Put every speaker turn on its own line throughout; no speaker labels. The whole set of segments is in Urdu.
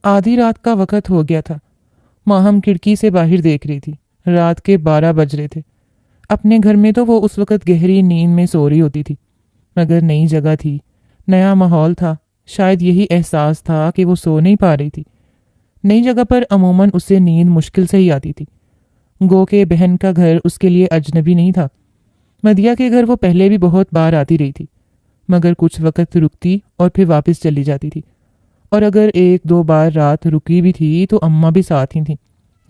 آدھی رات کا وقت ہو گیا تھا۔ ماہم کھڑکی سے باہر دیکھ رہی تھی۔ رات کے 12 بج رہے تھے۔ اپنے گھر میں تو وہ اس وقت گہری نیند میں سو رہی ہوتی تھی، مگر نئی جگہ تھی، نیا ماحول تھا، شاید یہی احساس تھا کہ وہ سو نہیں پا رہی تھی۔ نئی جگہ پر عموماً اسے نیند مشکل سے ہی آتی تھی، گو کہ بہن کا گھر اس کے لیے اجنبی نہیں تھا۔ مدیہ کے گھر وہ پہلے بھی بہت بار آتی رہی تھی، مگر کچھ وقت رکتی اور پھر واپس چلی جاتی تھی، اور اگر 1-2 بار رات رکی بھی تھی تو اماں بھی ساتھ ہی تھیں۔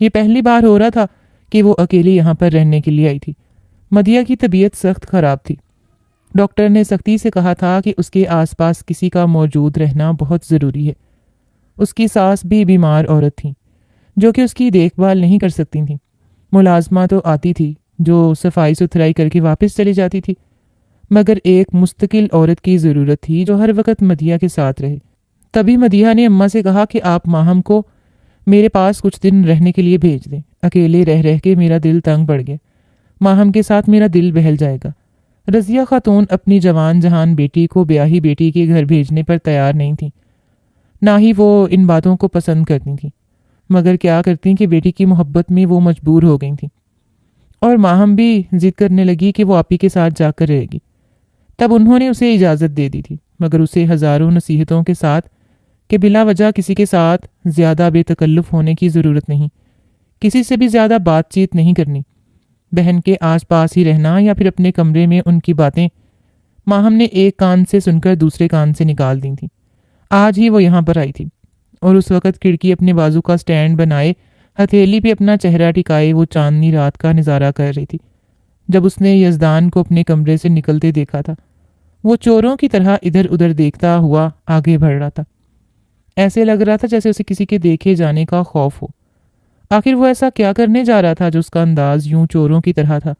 یہ پہلی بار ہو رہا تھا کہ وہ اکیلی یہاں پر رہنے کے لیے آئی تھی۔ مدیہ کی طبیعت سخت خراب تھی۔ ڈاکٹر نے سختی سے کہا تھا کہ اس کے آس پاس کسی کا موجود رہنا بہت ضروری ہے۔ اس کی ساس بھی بیمار عورت تھیں، جو کہ اس کی دیکھ بھال نہیں کر سکتی تھیں۔ ملازمہ تو آتی تھی جو صفائی ستھرائی کر کے واپس چلی جاتی تھی، مگر ایک مستقل عورت کی ضرورت تھی جو ہر وقت مدیہ کے ساتھ رہے۔ تبھی مدیہ نے اماں سے کہا کہ آپ ماہم کو میرے پاس کچھ دن رہنے کے لیے بھیج دیں، اکیلے رہ رہ کے میرا دل تنگ پڑ گیا، ماہم کے ساتھ میرا دل بہل جائے گا۔ رضیہ خاتون اپنی جوان جہان بیٹی کو بیاہی بیٹی کے گھر بھیجنے پر تیار نہیں تھیں، نہ ہی وہ ان باتوں کو پسند کرتی تھیں، مگر کیا کرتی کہ بیٹی کی محبت میں وہ مجبور ہو گئی تھیں، اور ماہم بھی ضد کرنے لگی کہ وہ آپی کے ساتھ جا کر رہے گی۔ تب انہوں نے اسے اجازت دے دی تھی، مگر اسے ہزاروں نصیحتوں کے ساتھ کہ بلا وجہ کسی کے ساتھ زیادہ بے تکلف ہونے کی ضرورت نہیں، کسی سے بھی زیادہ بات چیت نہیں کرنی، بہن کے آس پاس ہی رہنا یا پھر اپنے کمرے میں ان کی باتیں ماہم نے ایک کان سے سن کر دوسرے کان سے نکال دی تھیں۔ آج ہی وہ یہاں پر آئی تھی، اور اس وقت کھڑکی اپنے بازو کا سٹینڈ بنائے ہتھیلی پہ اپنا چہرہ ٹکائے وہ چاندنی رات کا نظارہ کر رہی تھی۔ جب اس نے یزدان کو اپنے کمرے سے نکلتے دیکھا تھا، وہ چوروں کی طرح ادھر ادھر دیکھتا ہوا آگے بڑھ رہا تھا۔ ایسے لگ رہا تھا جیسے اسے کسی کے دیکھے جانے کا خوف ہو۔ آخر وہ ایسا کیا کرنے جا رہا تھا جو اس کا انداز یوں چوروں کی طرح تھا؟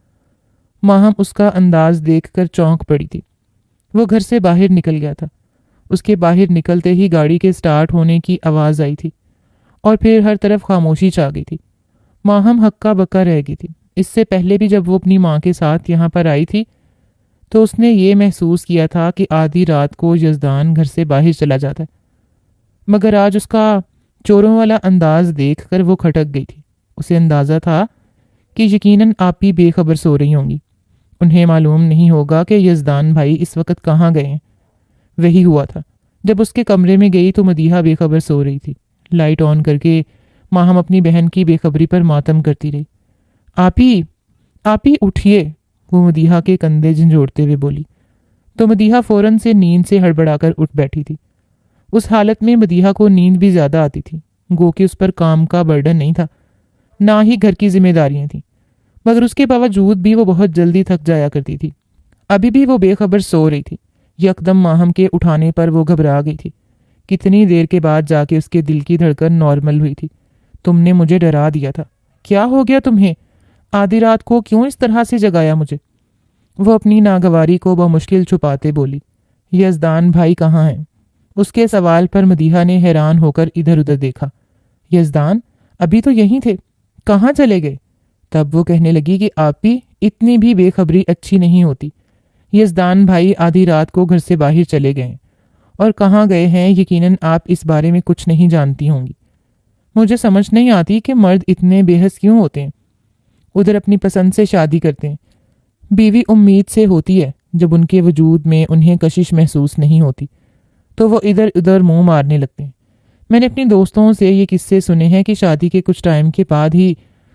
ماہم اس کا انداز دیکھ کر چونک پڑی تھی۔ وہ گھر سے باہر نکل گیا تھا۔ اس کے باہر نکلتے ہی گاڑی کے سٹارٹ ہونے کی آواز آئی تھی، اور پھر ہر طرف خاموشی چھا گئی تھی۔ ماہم ہکا بکا رہ گئی تھی۔ اس سے پہلے بھی جب وہ اپنی ماں کے ساتھ یہاں پر آئی تھی تو اس نے یہ محسوس کیا تھا کہ آدھی رات کو یزدان گھر سے باہر چلا جاتا ہے، مگر آج اس کا چوروں والا انداز دیکھ کر وہ کھٹک گئی تھی۔ اسے اندازہ تھا کہ یقیناً آپ بھی بے خبر سو رہی ہوں گی، انہیں معلوم نہیں ہوگا کہ یزدان بھائی اس وقت کہاں گئے ہیں۔ وہی ہوا تھا، جب اس کے کمرے میں گئی تو مدیحہ بے خبر سو رہی تھی۔ لائٹ آن کر کے ماہم اپنی بہن کی بے خبری پر ماتم کرتی رہی۔ آپی آپی اٹھیے، وہ مدیحہ کے کندھے جھنجھوڑتے ہوئے بولی، تو مدیحہ فوراً سے نیند سے ہڑبڑا کر اٹھ بیٹھی تھی۔ اس حالت میں مدیحہ کو نیند بھی زیادہ آتی تھی، گو کہ اس پر کام کا برڈن نہیں تھا، نہ ہی گھر کی ذمہ داریاں تھیں، مگر اس کے باوجود بھی وہ بہت جلدی تھک جایا کرتی تھی۔ ابھی بھی وہ بے خبر سو رہی تھی۔ یکدم ماہم کے اٹھانے پر وہ گھبرا گئی تھی۔ کتنی دیر کے بعد جا کے اس کے دل کی دھڑکن نارمل ہوئی تھی۔ تم نے مجھے ڈرا دیا تھا، کیا ہو گیا تمہیں؟ آدھی رات کو کیوں اس طرح سے جگایا مجھے؟ وہ اپنی ناگواری کو بمشکل چھپاتے بولی۔ یزدان بھائی کہاں ہیں؟ اس کے سوال پر مدیحہ نے حیران ہو کر ادھر ادھر دیکھا۔ یزدان ابھی تو یہیں تھے، کہاں چلے گئے؟ تب وہ کہنے لگی کہ آپی اتنی بھی بے خبری اچھی نہیں ہوتی۔ یزدان بھائی آدھی رات کو گھر سے باہر چلے گئے، اور کہاں گئے ہیں یقیناً آپ اس بارے میں کچھ نہیں جانتی ہوں گی۔ مجھے سمجھ نہیں آتی کہ مرد اتنے بے حس کیوں ہوتے ہیں، ادھر اپنی پسند سے شادی کرتے ہیں۔ بیوی امید سے ہوتی ہے، جب ان کے وجود میں انہیں کشش محسوس نہیں ہوتی تو وہ ادھر ادھر منہ مارنے لگتے ہیں۔ میں نے اپنی دوستوں سے یہ قصے سنے ہیں کہ شادی کے کچھ ٹائم کے بعد ہی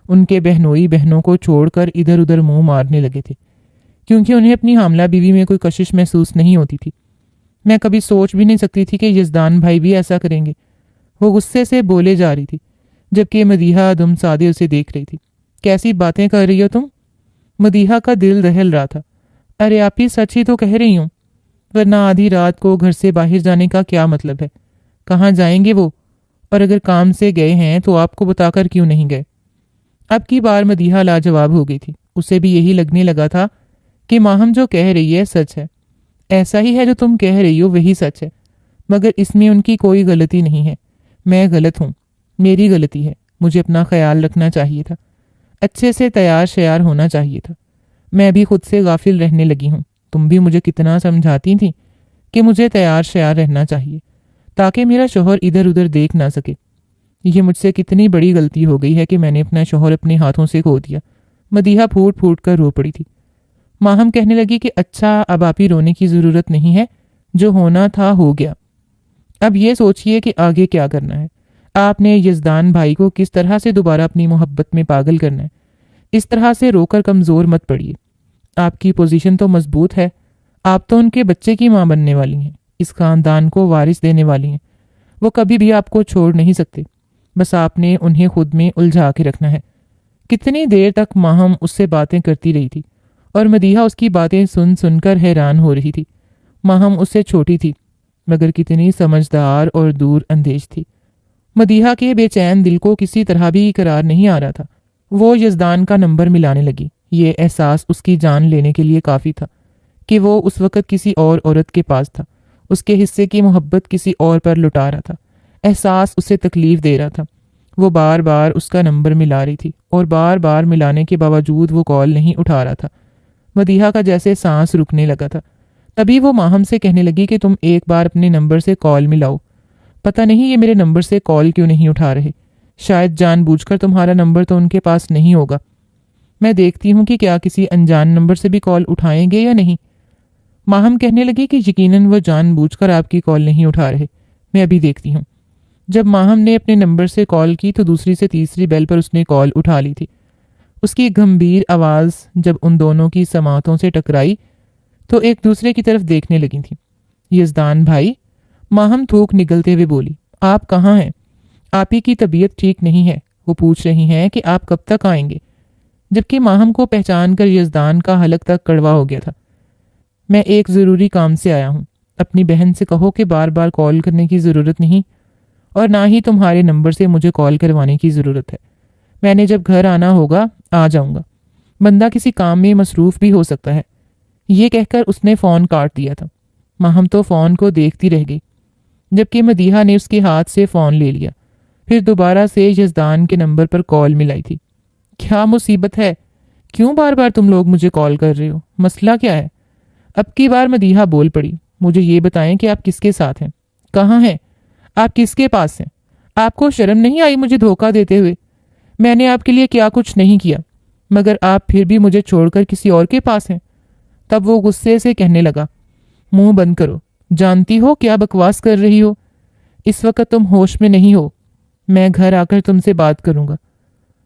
ان کے بہنوئی بہنوں کو چھوڑ کر ادھر ادھر منہ مارنے لگے تھے، کیونکہ انہیں اپنی حاملہ بیوی میں کوئی کشش محسوس نہیں ہوتی تھی۔ میں کبھی سوچ بھی نہیں سکتی تھی کہ یزدان بھائی بھی ایسا کریں گے۔ وہ غصے سے بولے جا رہی تھی، جبکہ مدیحہ دم سادے اسے دیکھ رہی تھی۔ کیسی باتیں کر رہی ہو تم؟ مدیحہ کا دل دہل رہا تھا۔ ارے آپی سچ ہی تو کہہ رہی ہوں، ورنہ آدھی رات کو گھر سے باہر جانے کا کیا مطلب ہے؟ کہاں جائیں گے وہ؟ اور اگر کام سے گئے ہیں تو آپ کو بتا کر کیوں نہیں گئے؟ اب کی بار مدیحہ لاجواب ہو گئی تھی۔ اسے بھی یہی لگنے لگا تھا کہ ماہم جو کہہ رہی ہے سچ ہے، ایسا ہی ہے جو تم کہہ رہی ہو وہی سچ ہے، مگر اس میں ان کی کوئی غلطی نہیں ہے۔ میں غلط ہوں، میری غلطی ہے، مجھے اپنا خیال رکھنا چاہیے تھا، اچھے سے تیار شیار ہونا چاہیے تھا۔ میں بھی خود سے غافل رہنے لگی ہوں۔ تم بھی مجھے کتنا سمجھاتی تھیں کہ مجھے تیار شیار رہنا چاہیے تاکہ میرا شوہر ادھر ادھر دیکھ نہ سکے۔ یہ مجھ سے کتنی بڑی غلطی ہو گئی ہے کہ میں نے اپنا شوہر اپنے ہاتھوں سے کھو دیا۔ مدیحہ پھوٹ پھوٹ کر رو پڑی تھی۔ ماہم کہنے لگی کہ اچھا، اب آپ ہی رونے کی ضرورت نہیں ہے، جو ہونا تھا ہو گیا۔ اب یہ سوچئے کہ آگے کیا کرنا ہے۔ آپ نے یزدان بھائی کو کس طرح سے دوبارہ اپنی محبت میں پاگل کرنا ہے۔ اس طرح سے رو کر کمزور مت پڑیے۔ آپ کی پوزیشن تو مضبوط ہے، آپ تو ان کے بچے کی ماں بننے والی ہیں، اس خاندان کو وارث دینے والی ہیں۔ وہ کبھی بھی آپ کو چھوڑ نہیں سکتے، بس آپ نے انہیں خود میں الجھا کے رکھنا ہے۔ کتنی دیر تک ماہم اس سے باتیں کرتی رہی تھی اور مدیحہ اس کی باتیں سن سن کر حیران ہو رہی تھی۔ ماہم اس سے چھوٹی تھی مگر کتنی سمجھدار اور دور اندیش تھی۔ مدیحہ کے بے چین دل کو کسی طرح بھی قرار نہیں آ رہا تھا۔ وہ یزدان کا نمبر ملانے لگی۔ یہ احساس اس کی جان لینے کے لیے کافی تھا کہ وہ اس وقت کسی اور عورت کے پاس تھا، اس کے حصے کی محبت کسی اور پر لٹا رہا تھا۔ احساس اسے تکلیف دے رہا تھا۔ وہ بار بار اس کا نمبر ملا رہی تھی اور بار بار ملانے کے باوجود وہ کال نہیں اٹھا رہا تھا۔ مدیحہ کا جیسے سانس رکنے لگا تھا۔ تبھی وہ ماہم سے کہنے لگی کہ تم ایک بار اپنے نمبر سے کال ملاؤ۔ پتہ نہیں یہ میرے نمبر سے کال کیوں نہیں اٹھا رہے۔ شاید جان بوجھ کر، تمہارا نمبر تو ان کے پاس نہیں ہوگا۔ میں دیکھتی ہوں کہ کیا کسی انجان نمبر سے بھی کال اٹھائیں گے یا نہیں۔ ماہم کہنے لگی کہ یقیناً وہ جان بوجھ کر آپ کی کال نہیں اٹھا رہے، میں ابھی دیکھتی ہوں۔ جب ماہم نے اپنے نمبر سے کال کی تو دوسری سے تیسری بیل پر اس نے کال اٹھا لی تھی۔ اس کی گمبھیر آواز جب ان دونوں کی سماعتوں سے ٹکرائی تو ایک دوسرے کی طرف دیکھنے لگی تھیں۔ یزدان بھائی، ماہم تھوک نگلتے ہوئے بولی، آپ کہاں ہیں؟ آپ ہی کی طبیعت ٹھیک نہیں ہے، وہ پوچھ رہی ہیں کہ آپ کب تک آئیں گے۔ جبکہ ماہم کو پہچان کر یزدان کا حلق تک کڑوا ہو گیا تھا۔ میں ایک ضروری کام سے آیا ہوں، اپنی بہن سے کہو کہ بار بار کال کرنے کی ضرورت نہیں اور نہ ہی تمہارے نمبر سے مجھے کال کروانے کی ضرورت ہے۔ میں نے جب گھر آنا ہوگا آ جاؤں گا، بندہ کسی کام میں مصروف بھی ہو سکتا ہے۔ یہ کہہ کر اس نے فون کاٹ دیا تھا۔ ماہم تو فون کو دیکھتی رہ گئی، جبکہ مدیحہ نے اس کے ہاتھ سے فون لے لیا، پھر دوبارہ سے یزدان کے نمبر پر کال ملائی تھی۔ کیا مصیبت ہے؟ کیوں بار بار تم لوگ مجھے کال کر رہے ہو؟ مسئلہ کیا ہے؟ اب کی بار مدیحہ بول پڑی، مجھے یہ بتائیں کہ آپ کس کے ساتھ ہیں، کہاں ہیں، آپ کس کے پاس ہیں؟ آپ کو شرم نہیں آئی مجھے دھوکہ دیتے ہوئے؟ میں نے آپ کے لیے کیا کچھ نہیں کیا، مگر آپ پھر بھی مجھے چھوڑ کر کسی اور کے پاس ہیں۔ تب وہ غصے سے کہنے لگا، منہ بند کرو، جانتی ہو کیا بکواس کر رہی ہو؟ اس وقت تم ہوش میں نہیں ہو، میں گھر آ کر تم سے بات کروں گا۔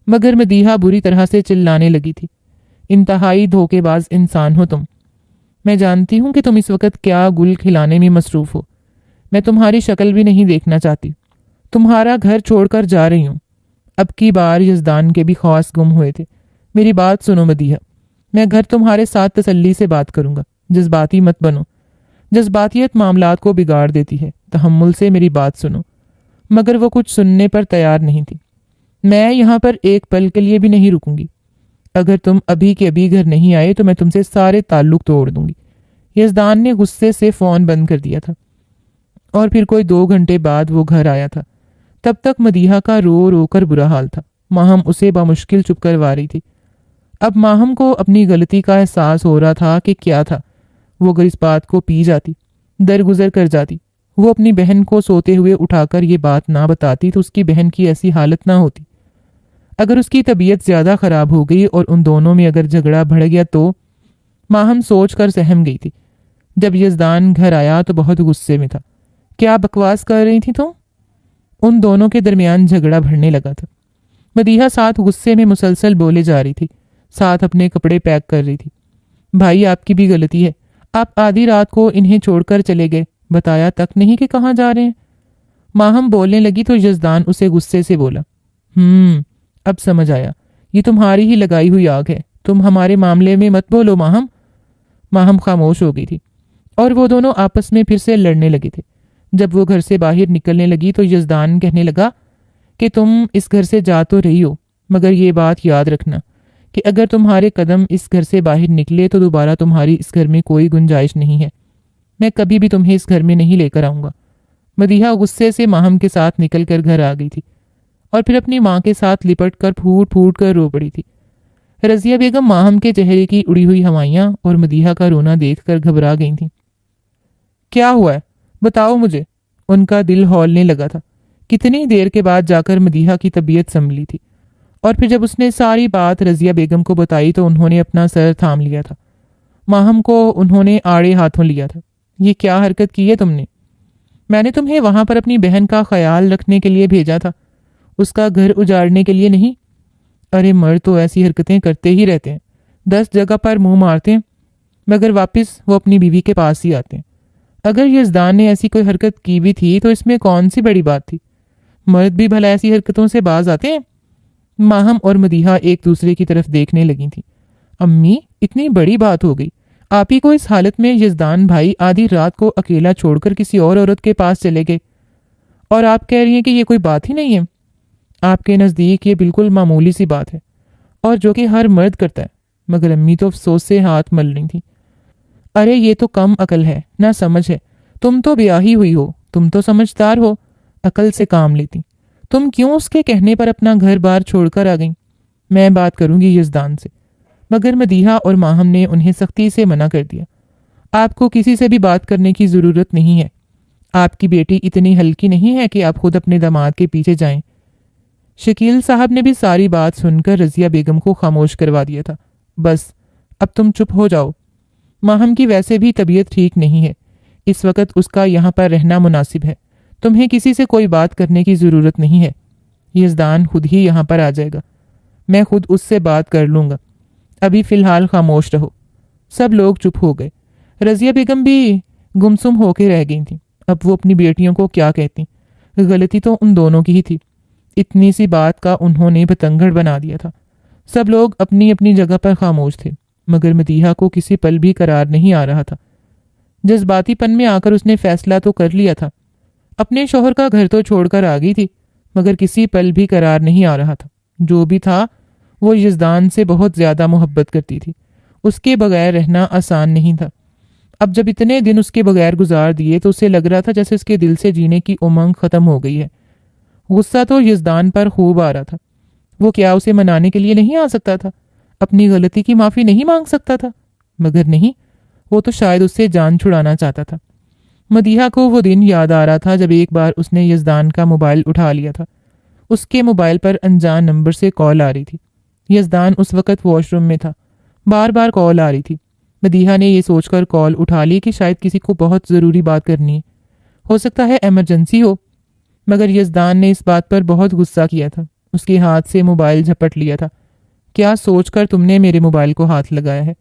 مگر مدیحہ بری طرح سے چلانے لگی تھی، انتہائی دھوکے باز انسان ہو تم۔ میں جانتی ہوں کہ تم اس وقت کیا گل کھلانے میں مصروف ہو۔ میں تمہاری شکل بھی نہیں دیکھنا چاہتی، تمہارا گھر چھوڑ کر جا رہی ہوں۔ اب کی بار یزدان کے بھی خواص گم ہوئے تھے۔ میری بات سنو مدیحہ، میں گھر تمہارے ساتھ تسلی سے بات کروں گا، جذباتی مت بنو۔ جذباتیت معاملات کو بگاڑ دیتی ہے، تحمل سے میری بات سنو۔ مگر وہ کچھ سننے پر تیار نہیں تھی۔ میں یہاں پر ایک پل کے لیے بھی نہیں رکوں گی۔ اگر تم ابھی کے ابھی گھر نہیں آئے تو میں تم سے سارے تعلق توڑ دوں گی۔ یزدان نے غصے سے فون بند کر دیا تھا اور پھر کوئی 2 گھنٹے بعد وہ گھر آیا تھا۔ تب تک مدیحہ کا رو رو کر برا حال تھا۔ ماہم اسے بمشکل چپ کروا رہی تھی۔ اب ماہم کو اپنی غلطی کا احساس ہو رہا تھا کہ کیا تھا، وہ اگر اس بات کو پی جاتی، درگزر کر جاتی، وہ اپنی بہن کو سوتے ہوئے اٹھا کر یہ بات نہ بتاتی تو اس کی بہن کی ایسی حالت نہ ہوتی۔ اگر اس کی طبیعت زیادہ خراب ہو گئی اور ان دونوں میں اگر جھگڑا بڑھ گیا تو ماہم سوچ کر سہم گئی تھی۔ جب یزدان گھر آیا تو بہت غصے میں تھا۔ کیا بکواس کر رہی تھی تم؟ ان دونوں کے درمیان جھگڑا بڑھنے لگا تھا۔ مدیحہ ساتھ غصے میں مسلسل بولے جا رہی تھی، ساتھ اپنے کپڑے پیک کر رہی تھی۔ بھائی، آپ کی بھی غلطی ہے، آپ آدھی رات کو انہیں چھوڑ کر چلے گئے، بتایا تک نہیں کہ کہاں جا رہے ہیں۔ ماہم بولنے لگی تو یزدان اسے غصے سے بولا، اب سمجھ آیا، یہ تمہاری ہی لگائی ہوئی آگ ہے، تم ہمارے معاملے میں مت بولو ماہم۔ ماہم خاموش ہو گئی تھی اور وہ دونوں آپس میں پھر سے لڑنے لگے تھے۔ جب وہ گھر سے باہر نکلنے لگی تو یزدان کہنے لگا کہ تم اس گھر سے جا تو رہی ہو، مگر یہ بات یاد رکھنا کہ اگر تمہارے قدم اس گھر سے باہر نکلے تو دوبارہ تمہاری اس گھر میں کوئی گنجائش نہیں ہے۔ میں کبھی بھی تمہیں اس گھر میں نہیں لے کر آؤں گا۔ مدیحہ غصے سے ماہم کے ساتھ نکل کر گھر آ گئی تھی اور پھر اپنی ماں کے ساتھ لپٹ کر پھوٹ پھوٹ کر رو پڑی تھی۔ رضیہ بیگم ماہم کے چہرے کی اڑی ہوئی ہوائیاں اور مدیحہ کا رونا دیکھ کر گھبرا گئی تھیں۔ کیا ہوا ہے؟ بتاؤ مجھے۔ ان کا دل ہولنے لگا تھا۔ کتنی دیر کے بعد جا کر مدیحہ کی طبیعت سنبھلی تھی، اور پھر جب اس نے ساری بات رضیہ بیگم کو بتائی تو انہوں نے اپنا سر تھام لیا تھا۔ ماہم کو انہوں نے آڑے ہاتھوں لیا تھا۔ یہ کیا حرکت کی ہے تم نے؟ میں نے تمہیں وہاں پر اپنی بہن کا خیال رکھنے کے لیے بھیجا تھا، اس کا گھر اجاڑنے کے لیے نہیں۔ ارے مرد تو ایسی حرکتیں کرتے ہی رہتے ہیں، 10 جگہ پر منہ مارتے ہیں، مگر واپس وہ اپنی بیوی کے پاس ہی آتے ہیں۔ اگر یزدان نے ایسی کوئی حرکت کی بھی تھی تو اس میں کون سی بڑی بات تھی؟ مرد بھی بھلا ایسی حرکتوں سے باز آتے ہیں؟ ماہم اور مدیحہ ایک دوسرے کی طرف دیکھنے لگی تھیں۔ امی، اتنی بڑی بات ہو گئی، آپ ہی کو اس حالت میں یزدان بھائی آدھی رات کو اکیلا چھوڑ کر کسی اور عورت کے پاس چلے گئے، اور آپ کہہ رہی ہیں کہ یہ کوئی بات ہی نہیں ہے؟ آپ کے نزدیک یہ بالکل معمولی سی بات ہے، اور جو کہ ہر مرد کرتا ہے۔ مگر امی تو افسوس سے ہاتھ مل رہی تھیں۔ ارے یہ تو کم عقل ہے، نہ سمجھ ہے۔ تم تو بیاہی ہوئی ہو، تم تو سمجھدار ہو، عقل سے کام لیتی۔ تم کیوں اس کے کہنے پر اپنا گھر بار چھوڑ کر آ گئیں؟ میں بات کروں گی یزدان سے۔ مگر مدیحہ اور ماہم نے انہیں سختی سے منع کر دیا۔ آپ کو کسی سے بھی بات کرنے کی ضرورت نہیں ہے۔ آپ کی بیٹی اتنی ہلکی نہیں ہے کہ آپ خود اپنے داماد کے پیچھے جائیں۔ شکیل صاحب نے بھی ساری بات سن کر رضیہ بیگم کو خاموش کروا دیا تھا۔ بس اب تم چپ ہو جاؤ۔ ماہم کی ویسے بھی طبیعت ٹھیک نہیں ہے، اس وقت اس کا یہاں پر رہنا مناسب ہے۔ تمہیں کسی سے کوئی بات کرنے کی ضرورت نہیں ہے۔ یزدان خود ہی یہاں پر آ جائے گا، میں خود اس سے بات کر لوں گا۔ ابھی فی الحال خاموش رہو۔ سب لوگ چپ ہو گئے۔ رضیہ بیگم بھی گمسم ہو کے رہ گئی تھیں۔ اب وہ اپنی بیٹیوں کو کیا کہتی؟ غلطی تو ان دونوں کی ہی تھی۔ اتنی سی بات کا انہوں نے بتنگڑ بنا دیا تھا۔ سب لوگ اپنی اپنی جگہ پر خاموش تھے، مگر مدیحہ کو کسی پل بھی قرار نہیں آ رہا تھا۔ جذباتی پن میں آ کر اس نے فیصلہ تو کر لیا تھا، اپنے شوہر کا گھر تو چھوڑ کر آ گئی تھی، مگر کسی پل بھی قرار نہیں آ رہا تھا۔ جو بھی تھا وہ یزدان سے بہت زیادہ محبت کرتی تھی، اس کے بغیر رہنا آسان نہیں تھا۔ اب جب اتنے دن اس کے بغیر گزار دیے تو اسے لگ رہا تھا جیسے اس کے دل سے جینے کی امنگ ختم ہو گئی ہے۔ غصہ تو یزدان پر خوب آ رہا تھا۔ وہ کیا اسے منانے کے لیے نہیں آ سکتا تھا؟ اپنی غلطی کی معافی نہیں مانگ سکتا تھا؟ مگر نہیں، وہ تو شاید اس سے جان چھڑانا چاہتا تھا۔ مدیحہ کو وہ دن یاد آ رہا تھا جب ایک بار اس نے یزدان کا موبائل اٹھا لیا تھا۔ اس کے موبائل پر انجان نمبر سے کال آ رہی تھی۔ یزدان اس وقت واش روم میں تھا، بار بار کال آ رہی تھی۔ مدیحہ نے یہ سوچ کر کال اٹھا لی کہ شاید کسی کو بہت ضروری بات کرنی ہے، ہو سکتا ہے ایمرجنسی ہو۔ مگر یزدان نے اس بات پر بہت غصہ کیا تھا، اس کے ہاتھ سے موبائل جھپٹ لیا تھا۔ کیا سوچ کر تم نے میرے موبائل کو ہاتھ لگایا ہے؟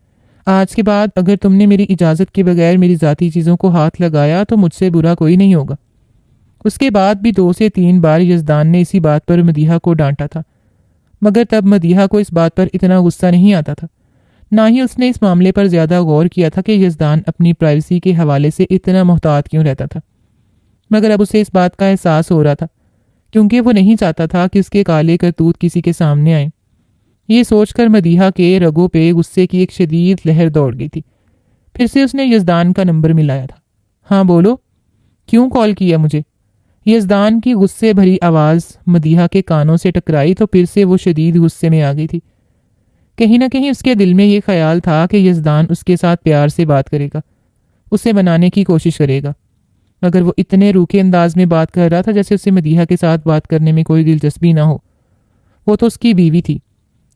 آج کے بعد اگر تم نے میری اجازت کے بغیر میری ذاتی چیزوں کو ہاتھ لگایا تو مجھ سے برا کوئی نہیں ہوگا۔ اس کے بعد بھی 2 سے 3 بار یزدان نے اسی بات پر مدیحہ کو ڈانٹا تھا، مگر تب مدیحہ کو اس بات پر اتنا غصہ نہیں آتا تھا، نہ ہی اس نے اس معاملے پر زیادہ غور کیا تھا کہ یزدان اپنی پرائیویسی کے حوالے سے اتنا محتاط کیوں رہتا تھا۔ مگر اب اسے اس بات کا احساس ہو رہا تھا، کیونکہ وہ نہیں چاہتا تھا کہ اس کے کالے کرتوت کسی کے سامنے آئیں۔ یہ سوچ کر مدیحہ کے رگوں پہ غصے کی ایک شدید لہر دوڑ گئی تھی۔ پھر سے اس نے یزدان کا نمبر ملایا تھا۔ ہاں بولو، کیوں کال کیا مجھے؟ یزدان کی غصے بھری آواز مدیحہ کے کانوں سے ٹکرائی تو پھر سے وہ شدید غصے میں آ گئی تھی۔ کہیں نہ کہیں اس کے دل میں یہ خیال تھا کہ یزدان اس کے ساتھ پیار سے بات کرے گا، اسے منانے کی کوشش کرے گا، مگر وہ اتنے روکھے انداز میں بات کر رہا تھا جیسے اسے مدیحہ کے ساتھ بات کرنے میں کوئی دلچسپی نہ ہو۔ وہ تو اس کی بیوی تھی،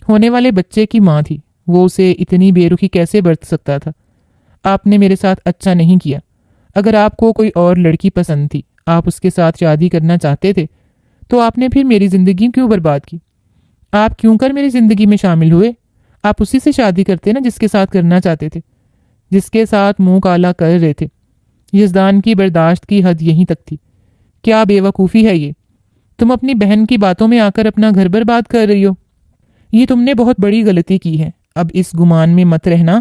ہونے والے بچے کی ماں تھی، وہ اسے اتنی بے رخی کیسے برت سکتا تھا؟ آپ نے میرے ساتھ اچھا نہیں کیا۔ اگر آپ کو کوئی اور لڑکی پسند تھی، آپ اس کے ساتھ شادی کرنا چاہتے تھے، تو آپ نے پھر میری زندگی کیوں برباد کی؟ آپ کیوں کر میری زندگی میں شامل ہوئے؟ آپ اسی سے شادی کرتے نا جس کے ساتھ کرنا چاہتے تھے، جس کے ساتھ منہ کالا کر رہے تھے۔ یزدان کی برداشت کی حد یہیں تک تھی۔ کیا بے وقوفی ہے یہ؟ تم اپنی بہن کی باتوں میں آ کر اپنا گھر برباد کر رہی ہو۔ یہ تم نے بہت بڑی غلطی کی ہے۔ اب اس گمان میں مت رہنا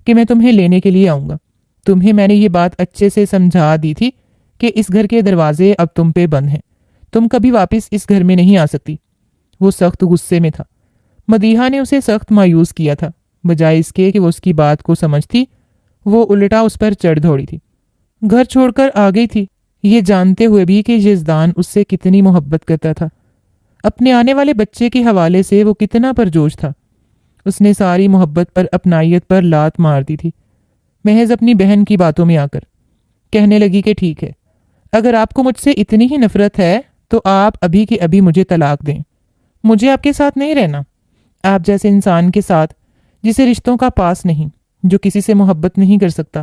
کہ میں تمہیں لینے کے لیے آؤں گا۔ تمہیں میں نے یہ بات اچھے سے سمجھا دی تھی کہ اس گھر کے دروازے اب تم پہ بند ہیں، تم کبھی واپس اس گھر میں نہیں آ سکتی۔ وہ سخت غصے میں تھا۔ مدیحہ نے اسے سخت مایوس کیا تھا۔ بجائے اس کے کہ وہ اس کی بات کو سمجھتی، وہ الٹا اس پر چڑھ دوڑی تھی۔ گھر چھوڑ کر آ گئی تھی، یہ جانتے ہوئے بھی کہ یزدان اس سے کتنی محبت کرتا تھا۔ اپنے آنے والے بچے کے حوالے سے وہ کتنا پرجوش تھا۔ اس نے ساری محبت پر اپنائیت پر لات مار دی تھی، محض اپنی بہن کی باتوں میں آ کر۔ کہنے لگی کہ ٹھیک ہے، اگر آپ کو مجھ سے اتنی ہی نفرت ہے تو آپ ابھی کے ابھی مجھے طلاق دیں۔ مجھے آپ کے ساتھ نہیں رہنا، آپ جیسے انسان کے ساتھ جسے رشتوں کا پاس نہیں، جو کسی سے محبت نہیں کر سکتا۔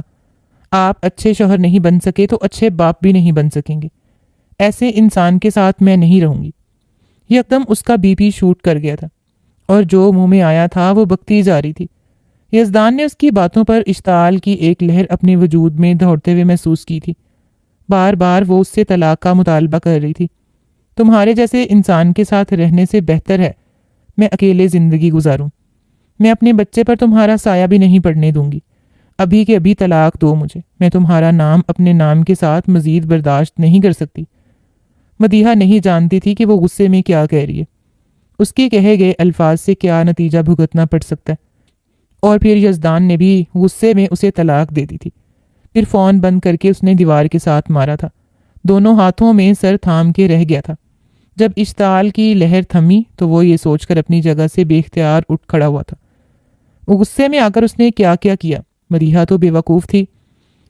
آپ اچھے شوہر نہیں بن سکے تو اچھے باپ بھی نہیں بن سکیں گے۔ ایسے انسان کے ساتھ میں نہیں رہوں گی۔ یکدم اس کا بی پی شوٹ کر گیا تھا اور جو منہ میں آیا تھا وہ بکتی جا رہی تھی۔ یزدان نے اس کی باتوں پر اشتعال کی ایک لہر اپنے وجود میں دوڑتے ہوئے محسوس کی تھی۔ بار بار وہ اس سے طلاق کا مطالبہ کر رہی تھی۔ تمہارے جیسے انسان کے ساتھ رہنے سے بہتر ہے میں اکیلے زندگی گزاروں۔ میں اپنے بچے پر تمہارا سایہ بھی نہیں پڑنے دوں گی۔ ابھی کے ابھی طلاق دو مجھے، میں تمہارا نام اپنے نام کے ساتھ مزید برداشت نہیں کر سکتی۔ مدیحہ نہیں جانتی تھی کہ وہ غصے میں کیا کہہ رہی ہے، اس کے کہے گئے الفاظ سے کیا نتیجہ بھگتنا پڑ سکتا ہے۔ اور پھر یزدان نے بھی غصے میں اسے طلاق دے دی تھی۔ پھر فون بند کر کے اس نے دیوار کے ساتھ مارا تھا، دونوں ہاتھوں میں سر تھام کے رہ گیا تھا۔ جب اشتعال کی لہر تھمی تو وہ یہ سوچ کر اپنی جگہ سے بے اختیار اٹھ کھڑا ہوا تھا۔ غصے میں آ کر اس نے کیا کیا۔ مدیحہ تو بے وقوف تھی،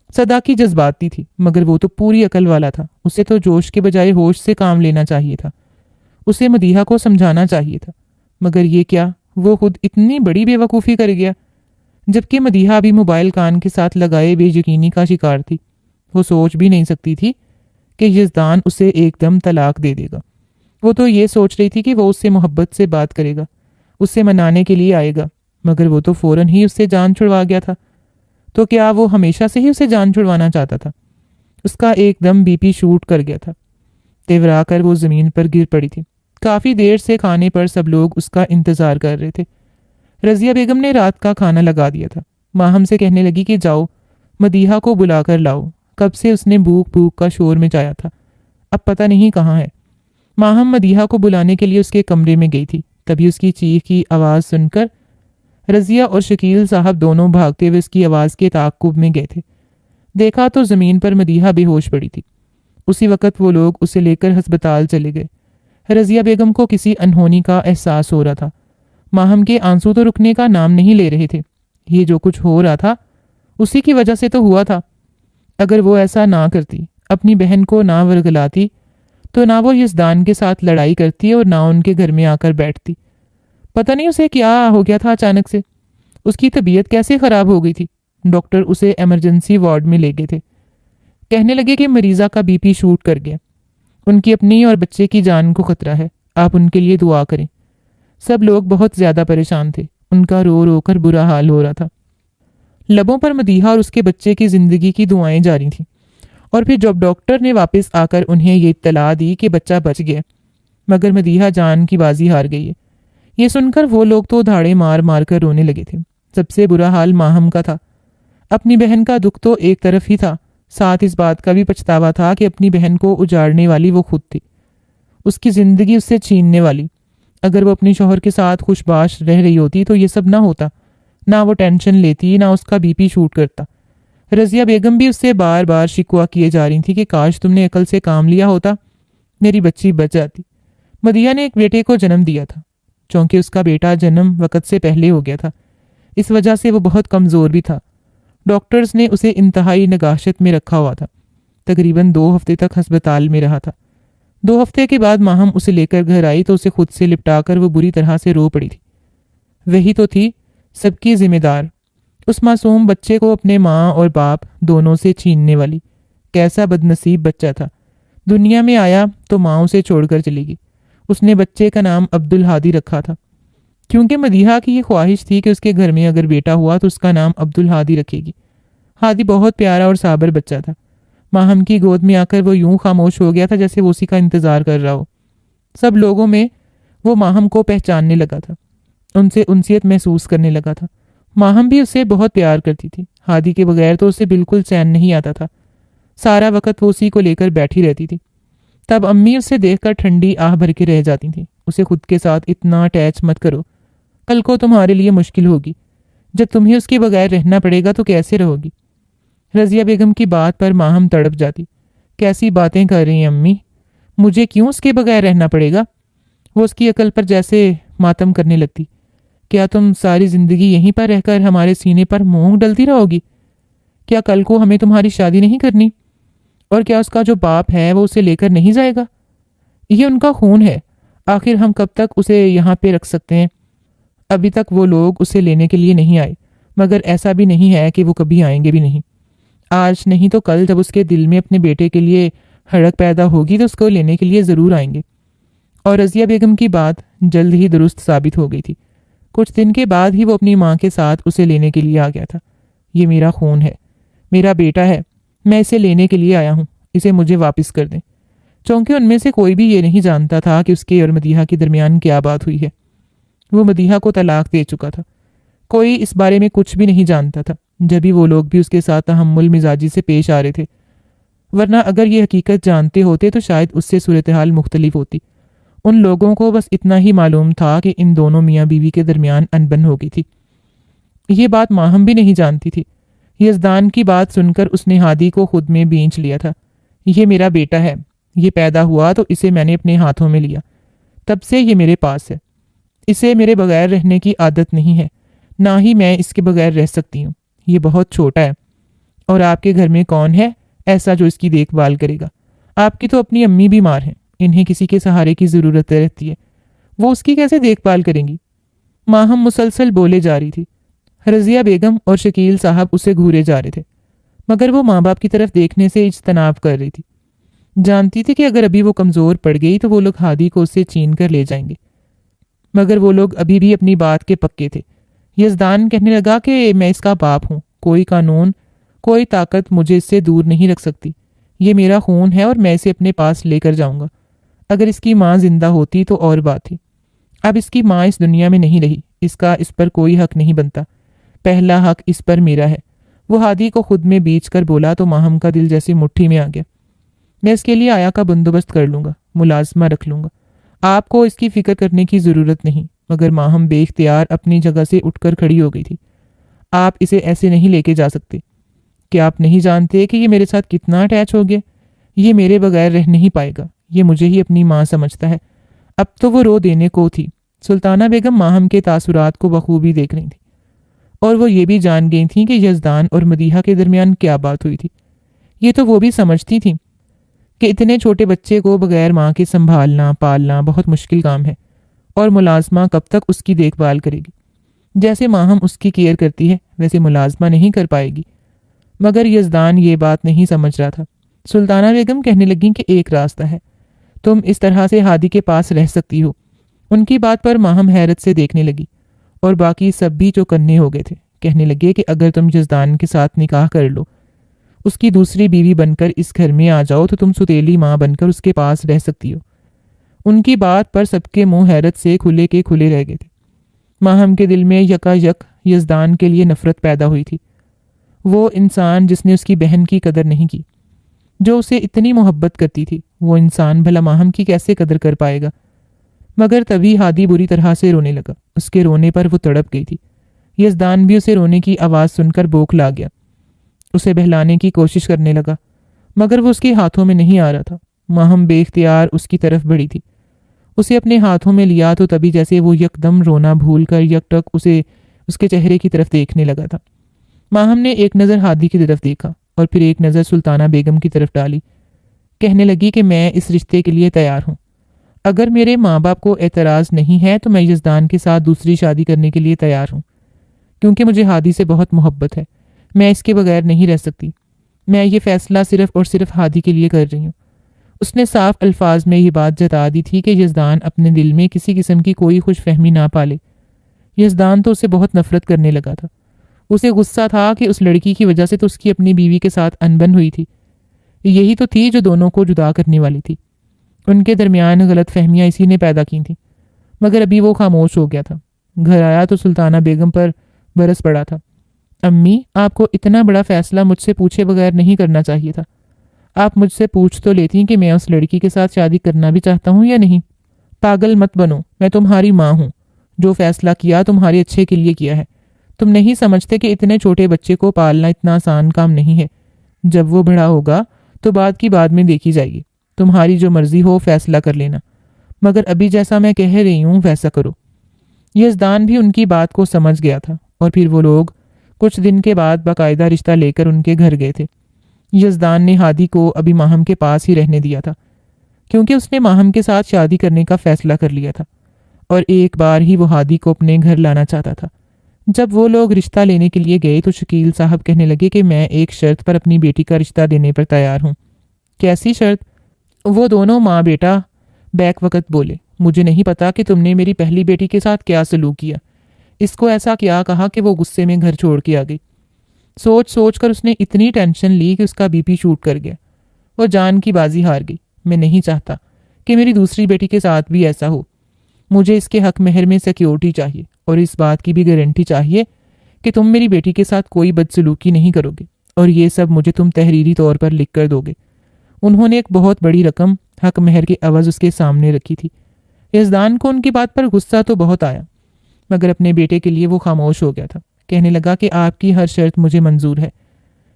صدا کی جذباتی تھی، مگر وہ تو پوری عقل والا تھا۔ اسے تو جوش کے بجائے ہوش سے کام لینا چاہیے تھا۔ اسے مدیحہ کو سمجھانا چاہیے تھا، مگر یہ کیا، وہ خود اتنی بڑی بے وقوفی کر گیا۔ جبکہ مدیحہ بھی موبائل کان کے ساتھ لگائے بے یقینی کا شکار تھی۔ وہ سوچ بھی نہیں سکتی تھی کہ یزدان اسے ایک دم طلاق دے دے گا۔ وہ تو یہ سوچ رہی تھی کہ وہ اس سے محبت سے بات کرے گا، اس سے منانے کے لیے آئے گا، مگر وہ تو فوراً ہی اس سے جان چھڑوا گیا تھا۔ تو کیا وہ ہمیشہ سے ہی اسے جان چھڑوانا چاہتا تھا؟ اس کا ایک دم بی پی شوٹ کر گیا تھا۔ تیورا کر وہ زمین پر گر پڑی تھی۔ کافی دیر سے کھانے پر سب لوگ اس کا انتظار کر رہے تھے۔ رضیہ بیگم نے رات کا کھانا لگا دیا تھا۔ ماہم سے کہنے لگی کہ جاؤ مدیحہ کو بلا کر لاؤ، کب سے اس نے بھوک بھوک کا شور مچایا تھا، اب پتہ نہیں کہاں ہے۔ ماہم مدیحہ کو بلانے کے لیے اس کے کمرے میں گئی تھی، تبھی اس کی چیخ کی آواز سن کر رضیہ اور شکیل صاحب دونوں بھاگتے ہوئے اس کی آواز کے تعاقب میں گئے تھے۔ دیکھا تو زمین پر مدیحہ بے ہوش پڑی تھی۔ اسی وقت وہ لوگ اسے لے کر ہسپتال چلے گئے۔ رضیہ بیگم کو کسی انہونی کا احساس ہو رہا تھا۔ ماہم کے آنسو تو رکنے کا نام نہیں لے رہے تھے۔ یہ جو کچھ ہو رہا تھا اسی کی وجہ سے تو ہوا تھا۔ اگر وہ ایسا نہ کرتی، اپنی بہن کو نہ ورگلاتی، تو نہ وہ یزدان کے ساتھ لڑائی کرتی اور نہ ان کے گھر میں آ کر بیٹھتی۔ پتہ نہیں اسے کیا ہو گیا تھا اچانک سے، اس کی طبیعت کیسے خراب ہو گئی تھی۔ ڈاکٹر اسے ایمرجنسی وارڈ میں لے گئے تھے۔ کہنے لگے کہ مریضہ کا بی پی شوٹ کر گیا، ان کی اپنی اور بچے کی جان کو خطرہ ہے، آپ ان کے لیے دعا کریں۔ سب لوگ بہت زیادہ پریشان تھے، ان کا رو رو کر برا حال ہو رہا تھا۔ لبوں پر مدیحہ اور اس کے بچے کی زندگی کی دعائیں جاری تھیں۔ اور پھر جب ڈاکٹر نے واپس آ کر انہیں یہ اطلاع دی کہ بچہ بچ گیا، مگر مدیحہ جان کی بازی ہار گئی ہے، یہ سن کر وہ لوگ تو دھاڑے مار مار کر رونے لگے تھے۔ سب سے برا حال ماہم کا تھا۔ اپنی بہن کا دکھ تو ایک طرف ہی تھا، ساتھ اس بات کا بھی پچھتاوا تھا کہ اپنی بہن کو اجاڑنے والی وہ خود تھی، اس کی زندگی اس سے چھیننے والی۔ اگر وہ اپنے شوہر کے ساتھ خوش باش رہ رہی ہوتی تو یہ سب نہ ہوتا، نہ وہ ٹینشن لیتی، نہ اس کا بی پی شوٹ کرتا۔ رضیہ بیگم بھی اس سے بار بار شکوہ کیے جا رہی تھی کہ کاش تم نے عقل سے کام لیا ہوتا، میری بچی بچ جاتی۔ مدیحہ نے ایک بیٹے کو جنم دیا تھا، چونکہ اس کا بیٹا جنم وقت سے پہلے ہو گیا تھا، اس وجہ سے وہ بہت کمزور بھی تھا۔ ڈاکٹرز نے اسے انتہائی نگہشت میں رکھا ہوا تھا، تقریباً 2 ہفتے تک ہسپتال میں رہا تھا۔ 2 ہفتے کے بعد ماہم اسے لے کر گھر آئی تو اسے خود سے لپٹا کر وہ بری طرح سے رو پڑی تھی۔ وہی تو تھی سب کی ذمہ دار، اس معصوم بچے کو اپنے ماں اور باپ دونوں سے چھیننے والی۔ کیسا بدنصیب بچہ تھا، دنیا میں آیا تو ماں اسے چھوڑ کر چلی گئی۔ اس نے بچے کا نام عبدالہادی رکھا تھا، کیونکہ مدیحہ کی یہ خواہش تھی کہ اس کے گھر میں اگر بیٹا ہوا تو اس کا نام عبدالہادی رکھے گی۔ ہادی بہت پیارا اور صابر بچہ تھا۔ ماہم کی گود میں آ کر وہ یوں خاموش ہو گیا تھا جیسے وہ اسی کا انتظار کر رہا ہو۔ سب لوگوں میں وہ ماہم کو پہچاننے لگا تھا، ان سے انسیت محسوس کرنے لگا تھا۔ ماہم بھی اسے بہت پیار کرتی تھی۔ ہادی کے بغیر تو اسے بالکل چین نہیں آتا تھا، سارا وقت وہ اسی کو لے کر بیٹھی رہتی تھی۔ تب امی اسے دیکھ کر ٹھنڈی آہ بھر کے رہ جاتی تھیں، اسے خود کے ساتھ اتنا اٹیچ مت کرو، کل کو تمہارے لیے مشکل ہوگی، جب تمہیں اس کے بغیر رہنا پڑے گا تو کیسے رہو گی۔ رضیہ بیگم کی بات پر ماہم تڑپ جاتی، کیسی باتیں کر رہی ہیں امی، مجھے کیوں اس کے بغیر رہنا پڑے گا؟ وہ اس کی عقل پر جیسے ماتم کرنے لگتی۔ کیا تم ساری زندگی یہیں پر رہ کر ہمارے سینے پر مونگ ڈلتی رہو گی؟ کیا کل کو ہمیں تمہاری شادی نہیں کرنی؟ اور کیا اس کا جو باپ ہے وہ اسے لے کر نہیں جائے گا؟ یہ ان کا خون ہے، آخر ہم کب تک اسے یہاں پہ رکھ سکتے ہیں؟ ابھی تک وہ لوگ اسے لینے کے لیے نہیں آئے، مگر ایسا بھی نہیں ہے کہ وہ کبھی آئیں گے بھی نہیں۔ آج نہیں تو کل جب اس کے دل میں اپنے بیٹے کے لیے ہڑک پیدا ہوگی تو اس کو لینے کے لیے ضرور آئیں گے۔ اور رضیہ بیگم کی بات جلد ہی درست ثابت ہو گئی تھی۔ کچھ دن کے بعد ہی وہ اپنی ماں کے ساتھ اسے لینے کے لیے آ گیا تھا۔ یہ میرا خون ہے، میرا بیٹا ہے، میں اسے لینے کے لیے آیا ہوں، اسے مجھے واپس کر دیں۔ چونکہ ان میں سے کوئی بھی یہ نہیں جانتا تھا کہ اس کے اور مدیحہ کے درمیان کیا بات ہوئی ہے۔ وہ مدیحہ کو طلاق دے چکا تھا، کوئی اس بارے میں کچھ بھی نہیں جانتا تھا، جبھی وہ لوگ بھی اس کے ساتھ تحمل مزاجی سے پیش آ رہے تھے، ورنہ اگر یہ حقیقت جانتے ہوتے تو شاید اس سے صورتحال مختلف ہوتی۔ ان لوگوں کو بس اتنا ہی معلوم تھا کہ ان دونوں میاں بیوی کے درمیان انبن ہو گئی تھی۔ یہ بات ماہم بھی نہیں جانتی تھی۔ یزدان کی بات سن کر اس نے ہادی کو خود میں بینچ لیا تھا۔ یہ میرا بیٹا ہے، یہ پیدا ہوا تو اسے میں نے اپنے ہاتھوں میں لیا، تب سے یہ میرے پاس ہے۔ اسے میرے بغیر رہنے کی عادت نہیں ہے، نہ ہی میں اس کے بغیر رہ سکتی ہوں۔ یہ بہت چھوٹا ہے، اور آپ کے گھر میں کون ہے ایسا جو اس کی دیکھ بھال کرے گا؟ آپ کی تو اپنی امی بیمار ہیں، انہیں کسی کے سہارے کی ضرورت رہتی ہے، وہ اس کی کیسے دیکھ بھال کریں گی؟ ماہم مسلسل بولے جا رہی تھی۔ رضیہ بیگم اور شکیل صاحب اسے گھورے جا رہے تھے، مگر وہ ماں باپ کی طرف دیکھنے سے اجتناب کر رہی تھی۔ جانتی تھی کہ اگر ابھی وہ کمزور پڑ گئی تو وہ لوگ ہادی کو اس سے چھین کر لے جائیں گے، مگر وہ لوگ ابھی بھی اپنی بات کے پکے تھے۔ یزدان کہنے لگا کہ میں اس کا باپ ہوں، کوئی قانون، کوئی طاقت مجھے اس سے دور نہیں رکھ سکتی۔ یہ میرا خون ہے اور میں اسے اپنے پاس لے کر جاؤں گا۔ اگر اس کی ماں زندہ ہوتی تو اور بات تھی۔ اب اس کی ماں اس دنیا میں نہیں رہی، اس کا اس پر کوئی حق نہیں بنتا، پہلا حق اس پر میرا ہے۔ وہ ہادی کو خود میں بیچ کر بولا تو ماہم کا دل جیسے مٹھی میں آ گیا۔ میں اس کے لیے آیا کا بندوبست کر لوں گا، ملازمہ رکھ لوں گا، آپ کو اس کی فکر کرنے کی ضرورت نہیں۔ مگر ماہم بے اختیار اپنی جگہ سے اٹھ کر کھڑی ہو گئی تھی۔ آپ اسے ایسے نہیں لے کے جا سکتے۔ کہ آپ نہیں جانتے کہ یہ میرے ساتھ کتنا اٹیچ ہو گیا؟ یہ میرے بغیر رہ نہیں پائے گا، یہ مجھے ہی اپنی ماں سمجھتا ہے۔ اب تو وہ رو دینے کو تھی۔ سلطانہ بیگم ماہم کے تاثرات کو بخوبی دیکھ رہی تھی، اور وہ یہ بھی جان گئی تھیں کہ یزدان اور مدیحہ کے درمیان کیا بات ہوئی تھی۔ یہ تو وہ بھی سمجھتی تھیں کہ اتنے چھوٹے بچے کو بغیر ماں کے سنبھالنا پالنا بہت مشکل کام ہے، اور ملازمہ کب تک اس کی دیکھ بھال کرے گی؟ جیسے ماہم اس کی کیئر کرتی ہے ویسے ملازمہ نہیں کر پائے گی۔ مگر یزدان یہ بات نہیں سمجھ رہا تھا۔ سلطانہ بیگم کہنے لگیں کہ ایک راستہ ہے، تم اس طرح سے ہادی کے پاس رہ سکتی ہو۔ ان کی بات پر ماہم حیرت سے دیکھنے لگی، اور باقی سب بھی چوکنے ہو گئے تھے۔ کہنے لگے کہ اگر تم یزدان کے ساتھ نکاح کر لو، اس کی دوسری بیوی بن کر اس گھر میں آ جاؤ تو تم ستیلی ماں بن کر اس کے پاس رہ سکتی ہو۔ ان کی بات پر سب کے منہ حیرت سے کھلے کے کھلے رہ گئے تھے۔ ماہم کے دل میں یکا یک یزدان کے لیے نفرت پیدا ہوئی تھی۔ وہ انسان جس نے اس کی بہن کی قدر نہیں کی، جو اسے اتنی محبت کرتی تھی، وہ انسان بھلا ماہم کی کیسے قدر کر پائے گا؟ مگر تبھی ہادی بری طرح سے رونے لگا۔ اس کے رونے پر وہ تڑپ گئی تھی۔ یزدان بھی اسے رونے کی آواز سن کر بوکھلا گیا، اسے بہلانے کی کوشش کرنے لگا، مگر وہ اس کے ہاتھوں میں نہیں آ رہا تھا۔ ماہم بے اختیار اس کی طرف بڑھی تھی، اسے اپنے ہاتھوں میں لیا تو تبھی جیسے وہ یکدم رونا بھول کر یک ٹک اسے اس کے چہرے کی طرف دیکھنے لگا تھا۔ ماہم نے ایک نظر ہادی کی طرف دیکھا اور پھر ایک نظر سلطانہ بیگم کی طرف ڈالی۔ کہنے لگی کہ میں اس رشتے کے لیے تیار ہوں۔ اگر میرے ماں باپ کو اعتراض نہیں ہے تو میں یزدان کے ساتھ دوسری شادی کرنے کے لیے تیار ہوں، کیونکہ مجھے ہادی سے بہت محبت ہے، میں اس کے بغیر نہیں رہ سکتی۔ میں یہ فیصلہ صرف اور صرف ہادی کے لیے کر رہی ہوں۔ اس نے صاف الفاظ میں یہ بات جتا دی تھی کہ یزدان اپنے دل میں کسی قسم کی کوئی خوش فہمی نہ پالے۔ یزدان تو اسے بہت نفرت کرنے لگا تھا۔ اسے غصہ تھا کہ اس لڑکی کی وجہ سے تو اس کی اپنی بیوی کے ساتھ انبن ہوئی تھی، یہی تو تھی جو دونوں کو جدا کرنے والی تھی۔ ان کے درمیان غلط فہمیاں اسی نے پیدا کی تھیں، مگر ابھی وہ خاموش ہو گیا تھا۔ گھر آیا تو سلطانہ بیگم پر برس پڑا تھا۔ امی، آپ کو اتنا بڑا فیصلہ مجھ سے پوچھے بغیر نہیں کرنا چاہیے تھا۔ آپ مجھ سے پوچھ تو لیتی کہ میں اس لڑکی کے ساتھ شادی کرنا بھی چاہتا ہوں یا نہیں۔ پاگل مت بنو، میں تمہاری ماں ہوں، جو فیصلہ کیا تمہارے اچھے کے لیے کیا ہے۔ تم نہیں سمجھتے کہ اتنے چھوٹے بچے کو پالنا اتنا آسان کام نہیں ہے۔ جب وہ بڑا ہوگا تو بعد کی بعد میں دیکھی جائے گی، تمہاری جو مرضی ہو فیصلہ کر لینا، مگر ابھی جیسا میں کہہ رہی ہوں ویسا کرو۔ یزدان بھی ان کی بات کو سمجھ گیا تھا، اور پھر وہ لوگ کچھ دن کے بعد باقاعدہ رشتہ لے کر ان کے گھر گئے تھے۔ یزدان نے ہادی کو ابھی ماہم کے پاس ہی رہنے دیا تھا۔ کیونکہ اس نے ماہم کے ساتھ شادی کرنے کا فیصلہ کر لیا تھا اور ایک بار ہی وہ ہادی کو اپنے گھر لانا چاہتا تھا۔ جب وہ لوگ رشتہ لینے کے لیے گئے تو شکیل صاحب کہنے لگے کہ میں ایک شرط پر اپنی بیٹی کا رشتہ دینے پر تیار ہوں۔ کیسی شرط؟ وہ دونوں ماں بیٹا بیک وقت بولے۔ مجھے نہیں پتا کہ تم نے میری پہلی بیٹی کے ساتھ کیا سلوک کیا، اس کو ایسا کیا کہا کہ وہ غصے میں گھر چھوڑ کے آ گئی۔ سوچ سوچ کر اس نے اتنی ٹینشن لی کہ اس کا بی پی شوٹ کر گیا، وہ جان کی بازی ہار گئی۔ میں نہیں چاہتا کہ میری دوسری بیٹی کے ساتھ بھی ایسا ہو۔ مجھے اس کے حق مہر میں سیکیورٹی چاہیے اور اس بات کی بھی گارنٹی چاہیے کہ تم میری بیٹی کے ساتھ کوئی بدسلوکی نہیں کرو گے، اور یہ سب مجھے تم تحریری طور پر لکھ کر دو گے۔ انہوں نے ایک بہت بڑی رقم حق مہر کے عوض اس کے سامنے رکھی تھی۔ یزدان کو ان کی بات پر غصہ تو بہت آیا، مگر اپنے بیٹے کے لیے وہ خاموش ہو گیا تھا۔ کہنے لگا کہ آپ کی ہر شرط مجھے منظور ہے،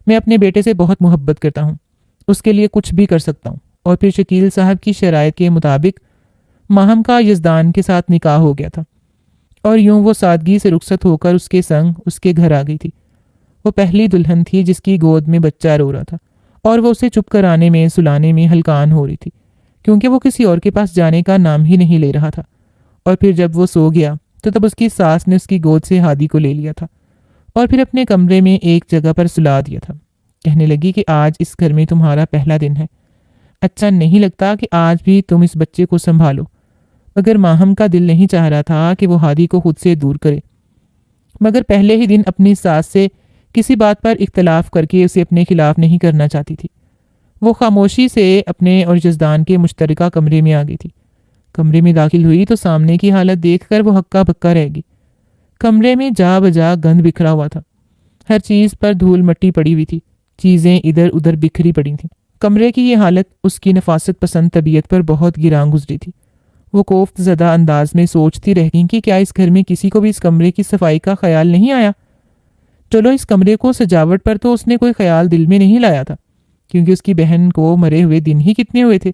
میں اپنے بیٹے سے بہت محبت کرتا ہوں، اس کے لیے کچھ بھی کر سکتا ہوں۔ اور پھر شکیل صاحب کی شرائط کے مطابق ماہم کا یزدان کے ساتھ نکاح ہو گیا تھا، اور یوں وہ سادگی سے رخصت ہو کر اس کے سنگ اس کے گھر آ گئی تھی۔ وہ پہلی دلہن تھی جس کی گود میں بچہ رو رہا تھا، اور وہ اسے چپ کرانے میں سلانے میں ہلکان ہو رہی تھی، کیونکہ وہ کسی اور کے پاس جانے کا نام ہی نہیں لے رہا تھا۔ اور پھر جب وہ سو گیا تو تب اس کی ساس نے اس کی گود سے ہادی کو لے لیا تھا اور پھر اپنے کمرے میں ایک جگہ پر سلا دیا تھا۔ کہنے لگی کہ آج اس گھر میں تمہارا پہلا دن ہے، اچھا نہیں لگتا کہ آج بھی تم اس بچے کو سنبھالو۔ مگر ماہم کا دل نہیں چاہ رہا تھا کہ وہ ہادی کو خود سے دور کرے، مگر پہلے ہی دن اپنی ساس سے کسی بات پر اختلاف کر کے اسے اپنے خلاف نہیں کرنا چاہتی تھی۔ وہ خاموشی سے اپنے اور یزدان کے مشترکہ کمرے میں آ گئی تھی۔ کمرے میں داخل ہوئی تو سامنے کی حالت دیکھ کر وہ ہکا بکا رہ گئی۔ کمرے میں جا بجا گند بکھرا ہوا تھا، ہر چیز پر دھول مٹی پڑی ہوئی تھی، چیزیں ادھر ادھر بکھری پڑی تھیں۔ کمرے کی یہ حالت اس کی نفاست پسند طبیعت پر بہت گراں گزری تھی۔ وہ کوفت زدہ انداز میں سوچتی رہ گئی کہ کیا اس گھر میں کسی کو بھی اس کمرے کی صفائی کا خیال نہیں آیا؟ چلو اس کمرے کو سجاوٹ پر تو اس نے کوئی خیال دل میں نہیں لایا تھا، کیونکہ اس کی بہن کو مرے ہوئے دن ہی کتنے ہوئے تھے،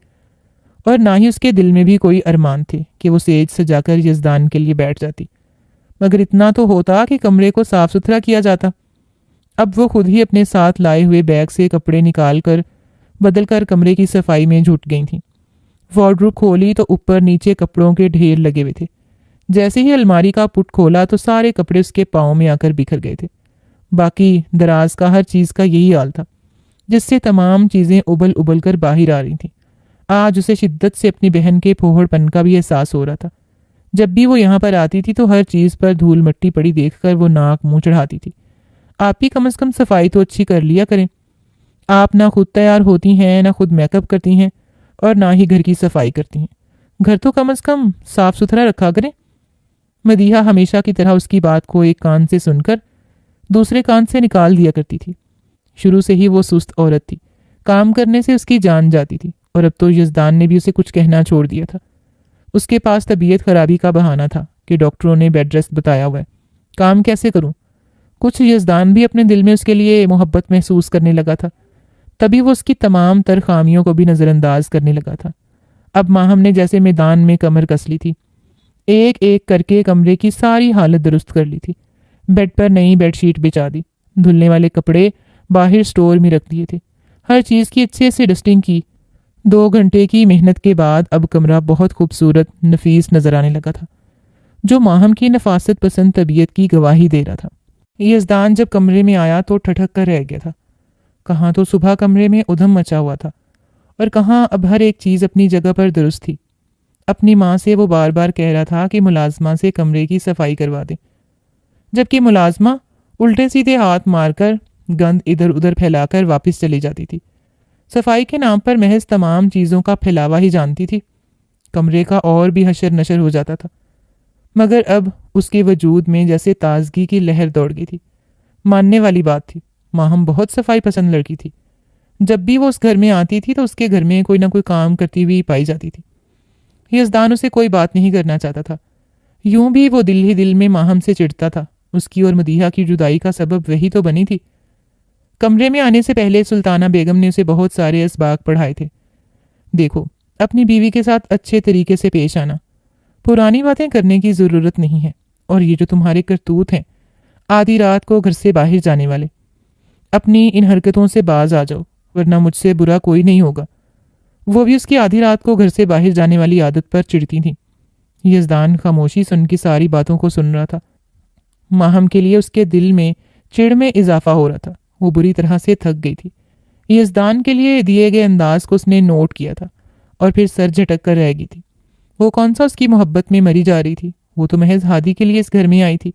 اور نہ ہی اس کے دل میں بھی کوئی ارمان تھے کہ وہ سیج سجا کر یزدان کے لیے بیٹھ جاتی۔ مگر اتنا تو ہوتا کہ کمرے کو صاف ستھرا کیا جاتا۔ اب وہ خود ہی اپنے ساتھ لائے ہوئے بیگ سے کپڑے نکال کر بدل کر کمرے کی صفائی میں جھٹ گئی تھیں۔ وارڈروب کھولی تو اوپر نیچے کپڑوں کے ڈھیر لگے ہوئے تھے۔ جیسے ہی الماری کا پٹ کھولا تو سارے کپڑے اس کے پاؤں میں آ کر بکھر گئے تھے۔ باقی دراز کا ہر چیز کا یہی حال تھا، جس سے تمام چیزیں ابل ابل کر باہر آ رہی تھیں۔ آج اسے شدت سے اپنی بہن کے پھوہڑ پن کا بھی احساس ہو رہا تھا۔ جب بھی وہ یہاں پر آتی تھی تو ہر چیز پر دھول مٹی پڑی دیکھ کر وہ ناک منہ چڑھاتی تھی۔ آپ بھی کم از کم صفائی تو اچھی کر لیا کریں۔ آپ نہ خود تیار ہوتی ہیں، نہ خود میک اپ کرتی ہیں، اور نہ ہی گھر کی صفائی کرتی ہیں۔ گھر تو کم از کم صاف ستھرا رکھا کریں۔ مدیحہ ہمیشہ کی طرح اس کی بات کو ایک کان سے سن کر دوسرے کان سے نکال دیا کرتی تھی۔ شروع سے ہی وہ سست عورت تھی، کام کرنے سے اس کی جان جاتی تھی، اور اب تو یزدان نے بھی اسے کچھ کہنا چھوڑ دیا تھا۔ اس کے پاس طبیعت خرابی کا بہانہ تھا کہ ڈاکٹروں نے بیڈ ریسٹ بتایا ہوا ہے، کام کیسے کروں؟ کچھ یزدان بھی اپنے دل میں اس کے لیے محبت محسوس کرنے لگا تھا، تبھی وہ اس کی تمام تر خامیوں کو بھی نظر انداز کرنے لگا تھا۔ اب ماہم نے جیسے میدان میں کمر کس لی تھی، ایک ایک کر کے کمرے کی ساری حالت درست کر لی تھی۔ بیڈ پر نئی بیڈ شیٹ بچھا دی، دھلنے والے کپڑے باہر سٹور میں رکھ دیے تھے، ہر چیز کی اچھے سے ڈسٹنگ کی۔ 2 گھنٹے کی محنت کے بعد اب کمرہ بہت خوبصورت نفیس نظر آنے لگا تھا، جو ماہم کی نفاست پسند طبیعت کی گواہی دے رہا تھا۔ یزدان جب کمرے میں آیا تو ٹھٹک کر رہ گیا تھا۔ کہاں تو صبح کمرے میں ادھم مچا ہوا تھا، اور کہاں اب ہر ایک چیز اپنی جگہ پر درست تھی۔ اپنی ماں سے وہ بار بار کہہ رہا تھا کہ ملازمہ سے کمرے کی صفائی کروا دیں، جبکہ ملازمہ الٹے سیدھے ہاتھ مار کر گند ادھر ادھر پھیلا کر واپس چلی جاتی تھی۔ صفائی کے نام پر محض تمام چیزوں کا پھیلاوا ہی جانتی تھی۔ کمرے کا اور بھی حشر نشر ہو جاتا تھا، مگر اب اس کے وجود میں جیسے تازگی کی لہر دوڑ گئی تھی۔ ماننے والی بات تھی، ماہم بہت صفائی پسند لڑکی تھی۔ جب بھی وہ اس گھر میں آتی تھی تو اس کے گھر میں کوئی نہ کوئی کام کرتی ہوئی پائی جاتی تھی۔ یزدان اسے کوئی بات نہیں کرنا چاہتا تھا، یوں بھی وہ دل ہی دل میں ماہم سے چڑھتا تھا۔ اس کی اور مدیحہ کی جدائی کا سبب وہی تو بنی تھی۔ کمرے میں آنے سے پہلے سلطانہ بیگم نے اسے بہت سارے اسباق پڑھائے تھے۔ دیکھو، اپنی بیوی کے ساتھ اچھے طریقے سے پیش آنا، پرانی باتیں کرنے کی ضرورت نہیں ہے، اور یہ جو تمہارے کرتوت ہیں آدھی رات کو گھر سے باہر جانے والے، اپنی ان حرکتوں سے باز آ جاؤ، ورنہ مجھ سے برا کوئی نہیں ہوگا۔ وہ بھی اس کی آدھی رات کو گھر سے باہر جانے والی عادت پر چڑھتی تھیں۔ یزدان خاموشی سے ان کی ساری باتوں کو سن رہا تھا۔ ماہم کے لیے اس کے دل میں چڑ میں اضافہ ہو رہا تھا۔ وہ بری طرح سے تھک گئی تھی۔ یزدان کے لیے دیے گئے انداز کو اس نے نوٹ کیا تھا اور پھر سر جھٹک کر رہ گئی تھی۔ وہ کون سا اس کی محبت میں مری جا رہی تھی؟ وہ تو محض ہادی کے لیے اس گھر میں آئی تھی۔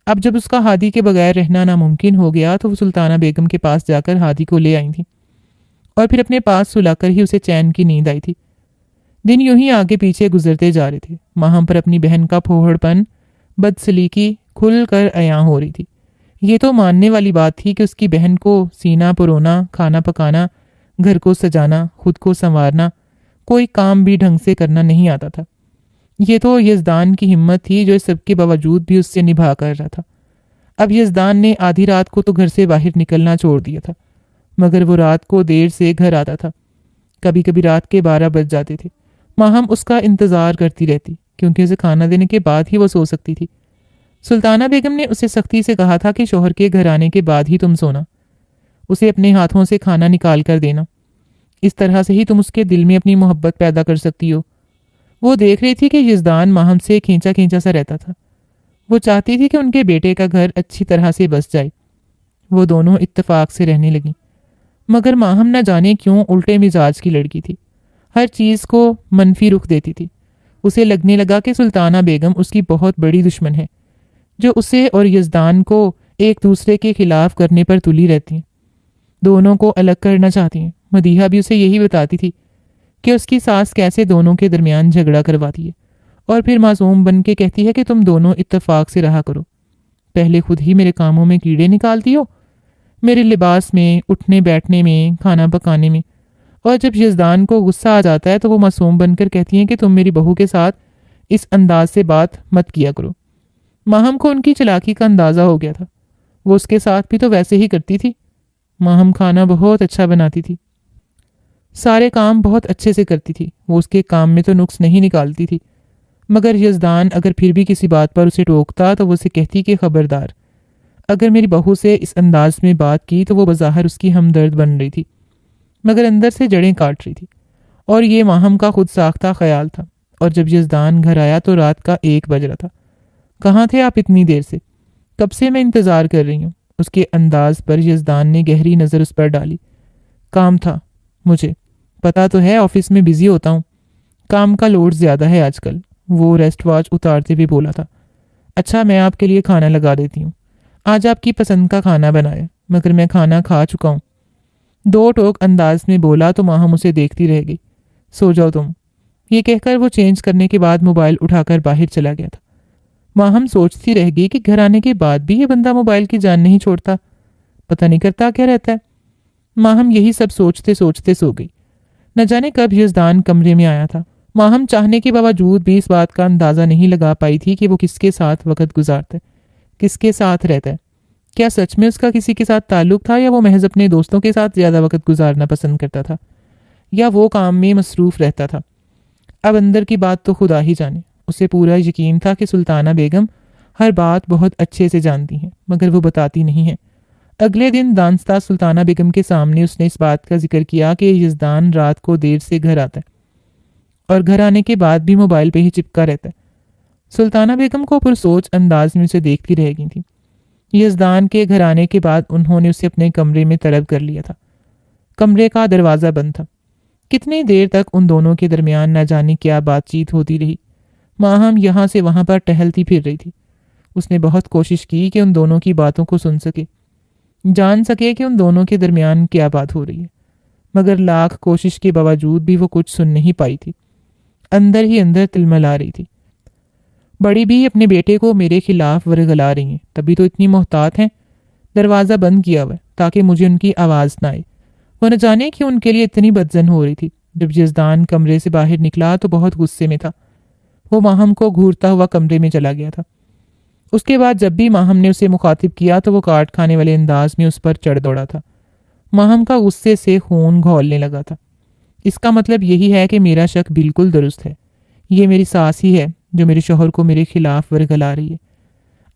اب جب اس کا ہادی کے بغیر رہنا ناممکن ہو گیا تو وہ سلطانہ بیگم کے پاس جا کر ہادی کو لے آئی تھی اور پھر اپنے پاس سلا کر ہی اسے چین کی نیند آئی تھی۔ دن یوں ہی آگے پیچھے گزرتے جا رہے تھے۔ ماہم پر اپنی بہن کا پھوہڑ پن، بدسلیقی کھل کر عیاں ہو رہی تھی۔ یہ تو ماننے والی بات تھی کہ اس کی بہن کو سینہ پرونا، کھانا پکانا، گھر کو سجانا، خود کو سنوارنا، کوئی کام بھی ڈھنگ سے کرنا نہیں آتا تھا۔ یہ تو یزدان کی ہمت تھی جو اس سب کے باوجود بھی اس سے نبھا کر رہا تھا۔ اب یزدان نے آدھی رات کو تو گھر سے باہر نکلنا چھوڑ دیا تھا، مگر وہ رات کو دیر سے گھر آتا تھا۔ کبھی کبھی رات کے 12 بج جاتے تھے۔ ماہم اس کا انتظار کرتی رہتی کیونکہ اسے کھانا دینے کے بعد ہی وہ سو سکتی تھی۔ سلطانہ بیگم نے اسے سختی سے کہا تھا کہ شوہر کے گھر آنے کے بعد ہی تم سونا، اسے اپنے ہاتھوں سے کھانا نکال کر دینا، اس طرح سے ہی تم اس کے دل میں اپنی محبت پیدا کر سکتی ہو۔ وہ دیکھ رہی تھی کہ یزدان ماہم سے کھینچا کھینچا سا رہتا تھا۔ وہ چاہتی تھی کہ ان کے بیٹے کا گھر اچھی طرح سے بس جائے۔ وہ دونوں اتفاق سے رہنے لگیں، مگر ماہم نہ جانے کیوں الٹے مزاج کی لڑکی تھی، ہر چیز کو منفی رخ دیتی تھی۔ اسے لگنے لگا کہ سلطانہ بیگم اس کی بہت بڑی دشمن ہے، جو اسے اور یزدان کو ایک دوسرے کے خلاف کرنے پر تلی رہتی ہیں، دونوں کو الگ کرنا چاہتی ہیں۔ مدیحہ بھی اسے یہی بتاتی تھی کہ اس کی ساس کیسے دونوں کے درمیان جھگڑا کرواتی ہے اور پھر معصوم بن کے کہتی ہے کہ تم دونوں اتفاق سے رہا کرو۔ پہلے خود ہی میرے کاموں میں کیڑے نکالتی ہو، میرے لباس میں، اٹھنے بیٹھنے میں، کھانا پکانے میں، اور جب یزدان کو غصہ آ جاتا ہے تو وہ معصوم بن کر کہتی ہیں کہ تم میری بہو کے ساتھ اس انداز سے بات مت کیا کرو۔ ماہم کو ان کی چلاکی کا اندازہ ہو گیا تھا۔ وہ اس کے ساتھ بھی تو ویسے ہی کرتی تھی۔ ماہم کھانا بہت اچھا بناتی تھی، سارے کام بہت اچھے سے کرتی تھی۔ وہ اس کے کام میں تو نقص نہیں نکالتی تھی، مگر یزدان اگر پھر بھی کسی بات پر اسے ٹوکتا تو وہ اسے کہتی کہ خبردار، اگر میری بہو سے اس انداز میں بات کی تو وہ بظاہر اس کی ہمدرد بن رہی تھی، مگر اندر سے جڑیں کاٹ رہی تھی۔ اور یہ ماہم کا خود ساختہ خیال تھا۔ اور جب یزدان گھر آیا تو رات کا 1 بج رہا تھا۔ کہاں تھے آپ اتنی دیر سے؟ کب سے میں انتظار کر رہی ہوں۔ اس کے انداز پر یزدان نے گہری نظر اس پر ڈالی۔ کام تھا، مجھے پتا تو ہے، آفس میں بزی ہوتا ہوں، کام کا لوڈ زیادہ ہے آج کل، وہ ریسٹ واچ اتارتے ہوئے بولا تھا۔ اچھا، میں آپ کے لیے کھانا لگا دیتی ہوں، آج آپ کی پسند کا کھانا بنایا، مگر میں کھانا کھا چکا ہوں۔ 2 ٹوک انداز میں بولا تو ماہم اسے دیکھتی رہ گئی۔ سو جاؤ تم، یہ کہہ کر وہ چینج کرنے کے بعد موبائل اٹھا کر باہر چلا گیا تھا۔ ماہم سوچتی رہ گئی کہ گھر آنے کے بعد بھی یہ بندہ موبائل کی جان نہیں چھوڑتا، پتہ نہیں کرتا کیا رہتا ہے۔ ماہم یہی سب سوچتے سوچتے سو گئی۔ نہ جانے کب یزدان کمرے میں آیا تھا۔ ماہم چاہنے کے باوجود بھی اس بات کا اندازہ نہیں لگا پائی تھی کہ وہ کس کے ساتھ وقت گزارتا ہے، کس کے ساتھ رہتا ہے۔ کیا سچ میں اس کا کسی کے ساتھ تعلق تھا، یا وہ محض اپنے دوستوں کے ساتھ زیادہ وقت گزارنا پسند کرتا تھا، یا وہ کام میں مصروف رہتا تھا؟ اب اندر کی بات تو خدا ہی جانے۔ اسے پورا یقین تھا کہ سلطانہ بیگم ہر بات بہت اچھے سے جانتی ہیں، مگر وہ بتاتی نہیں ہیں۔ اگلے دن دانستہ سلطانہ بیگم کے سامنے اس نے اس بات کا ذکر کیا کہ یزدان رات کو دیر سے گھر آتا ہے اور گھر آنے کے بعد بھی موبائل پہ ہی چپکا رہتا ہے۔ سلطانہ بیگم کو پرسوچ انداز میں اسے دیکھتی رہ گئی تھی۔ یزدان کے گھر آنے کے بعد انہوں نے اسے اپنے کمرے میں طلب کر لیا تھا۔ کمرے کا دروازہ بند تھا۔ کتنی دیر تک ان دونوں کے درمیان نہ جانے کیا بات چیت ہوتی رہی۔ ماہم یہاں سے وہاں پر ٹہلتی پھر رہی تھی۔ اس نے بہت کوشش کی کہ ان دونوں کی باتوں کو سن سکے، جان سکے کہ ان دونوں کے درمیان کیا بات ہو رہی ہے، مگر لاکھ کوشش کے باوجود بھی وہ کچھ سن نہیں پائی تھی۔ اندر ہی اندر تلملا رہی تھی۔ بڑی بھی اپنے بیٹے کو میرے خلاف ورگلا رہی ہیں، تبھی تو اتنی محتاط ہیں۔ دروازہ بند کیا ہوا ہے تاکہ مجھے ان کی آواز نہ آئے۔ وہ نہ جانے کہ ان کے لیے اتنی بدزن ہو رہی تھی۔ جب یزدان کمرے سے باہر نکلا تو بہت غصے میں تھا۔ وہ ماہم کو گھورتا ہوا کمرے میں چلا گیا تھا۔ اس کے بعد جب بھی ماہم نے اسے مخاطب کیا تو وہ کاٹ کھانے والے انداز میں اس پر چڑھ دوڑا تھا۔ ماہم کا غصے سے خون گھولنے لگا تھا۔ اس کا مطلب یہی ہے کہ میرا شک بالکل درست ہے، یہ میری ساس ہی ہے جو میرے شوہر کو میرے خلاف ورگلا رہی ہے۔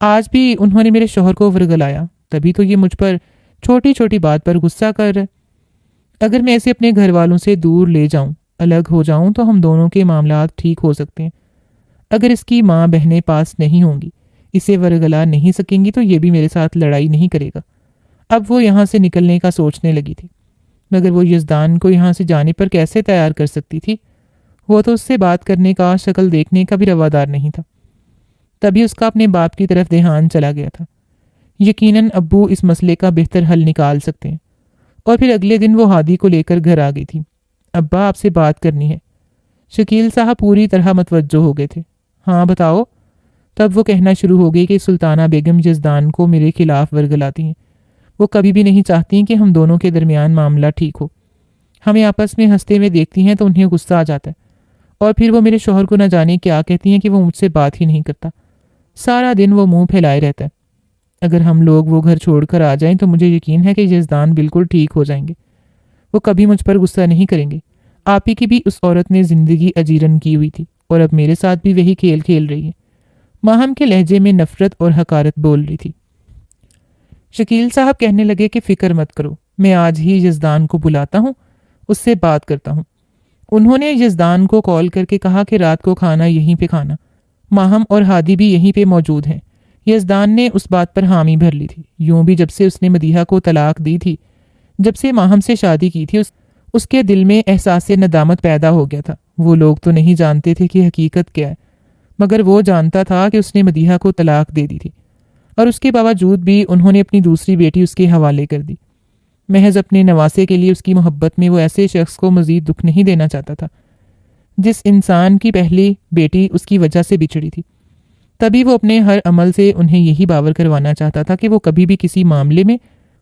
آج بھی انہوں نے میرے شوہر کو ورگلایا، تبھی تو یہ مجھ پر چھوٹی چھوٹی بات پر غصہ کر رہا ہے۔ اگر میں اسے اپنے گھر والوں سے دور لے جاؤں، الگ ہو جاؤں، تو ہم دونوں کے معاملات ٹھیک ہو سکتے ہیں۔ اگر اس کی ماں بہنیں پاس نہیں ہوں گی، اسے ورگلا نہیں سکیں گی، تو یہ بھی میرے ساتھ لڑائی نہیں کرے گا۔ اب وہ یہاں سے نکلنے کا سوچنے لگی تھی، مگر وہ یزدان کو یہاں سے جانے پر کیسے تیار کر سکتی تھی؟ وہ تو اس سے بات کرنے کا، شکل دیکھنے کا بھی روادار نہیں تھا۔ تبھی اس کا اپنے باپ کی طرف دھیان چلا گیا تھا۔ یقیناً ابو اس مسئلے کا بہتر حل نکال سکتے ہیں۔ اور پھر اگلے دن وہ ہادی کو لے کر گھر آ گئی تھی۔ ابا، آپ سے بات کرنی ہے۔ شکیل صاحب پوری طرح متوجہ ہو گئے تھے۔ ہاں بتاؤ۔ تب وہ کہنا شروع ہو گئی کہ سلطانہ بیگم یزدان کو میرے خلاف ورگلاتی ہیں۔ وہ کبھی بھی نہیں چاہتی کہ ہم دونوں کے درمیان معاملہ ٹھیک ہو۔ ہمیں آپس میں ہنستے ہوئے دیکھتی ہیں تو انہیں غصہ آ جاتا ہے، اور پھر وہ میرے شوہر کو نہ جانے کیا کہتی ہیں کہ وہ مجھ سے بات ہی نہیں کرتا۔ سارا دن وہ منہ پھیلائے رہتا ہے۔ اگر ہم لوگ وہ گھر چھوڑ کر آ جائیں تو مجھے یقین ہے کہ یزدان بالکل ٹھیک ہو جائیں گے۔ وہ کبھی مجھ پر غصہ نہیں کریں گے۔ آپ ہی کی بھی اس عورت نے زندگی اجیرن کی ہوئی تھی، اور اب میرے ساتھ بھی وہی کھیل کھیل رہی ہے۔ ماہم کے لہجے میں نفرت اور حقارت بول رہی تھی۔ شکیل صاحب کہنے لگے کہ فکر مت کرو، میں آج ہی یزدان کو بلاتا ہوں، اس سے بات کرتا ہوں۔ انہوں نے یزدان کو کال کر کے کہا کہ رات کو کھانا یہیں پہ کھانا۔ ماہم اور ہادی بھی یہیں پہ موجود ہیں۔ یزدان نے اس بات پر حامی بھر لی تھی۔ یوں بھی جب سے اس نے مدیحہ کو طلاق دی تھی، جب سے ماہم سے شادی کی تھی، اس کے دل میں احساس ندامت پیدا ہو گیا تھا۔ وہ لوگ تو نہیں جانتے تھے کہ حقیقت کیا ہے، مگر وہ جانتا تھا کہ اس نے مدیحہ کو طلاق دے دی تھی، اور اس کے باوجود بھی انہوں نے اپنی دوسری بیٹی اس کے حوالے کر دی۔ محض اپنے نواسے کے لیے اس کی محبت میں وہ ایسے شخص کو مزید دکھ نہیں دینا چاہتا تھا جس انسان کی پہلی بیٹی اس کی وجہ سے بچھڑی تھی۔ تبھی وہ اپنے ہر عمل سے انہیں یہی باور کروانا چاہتا تھا کہ وہ کبھی بھی کسی معاملے میں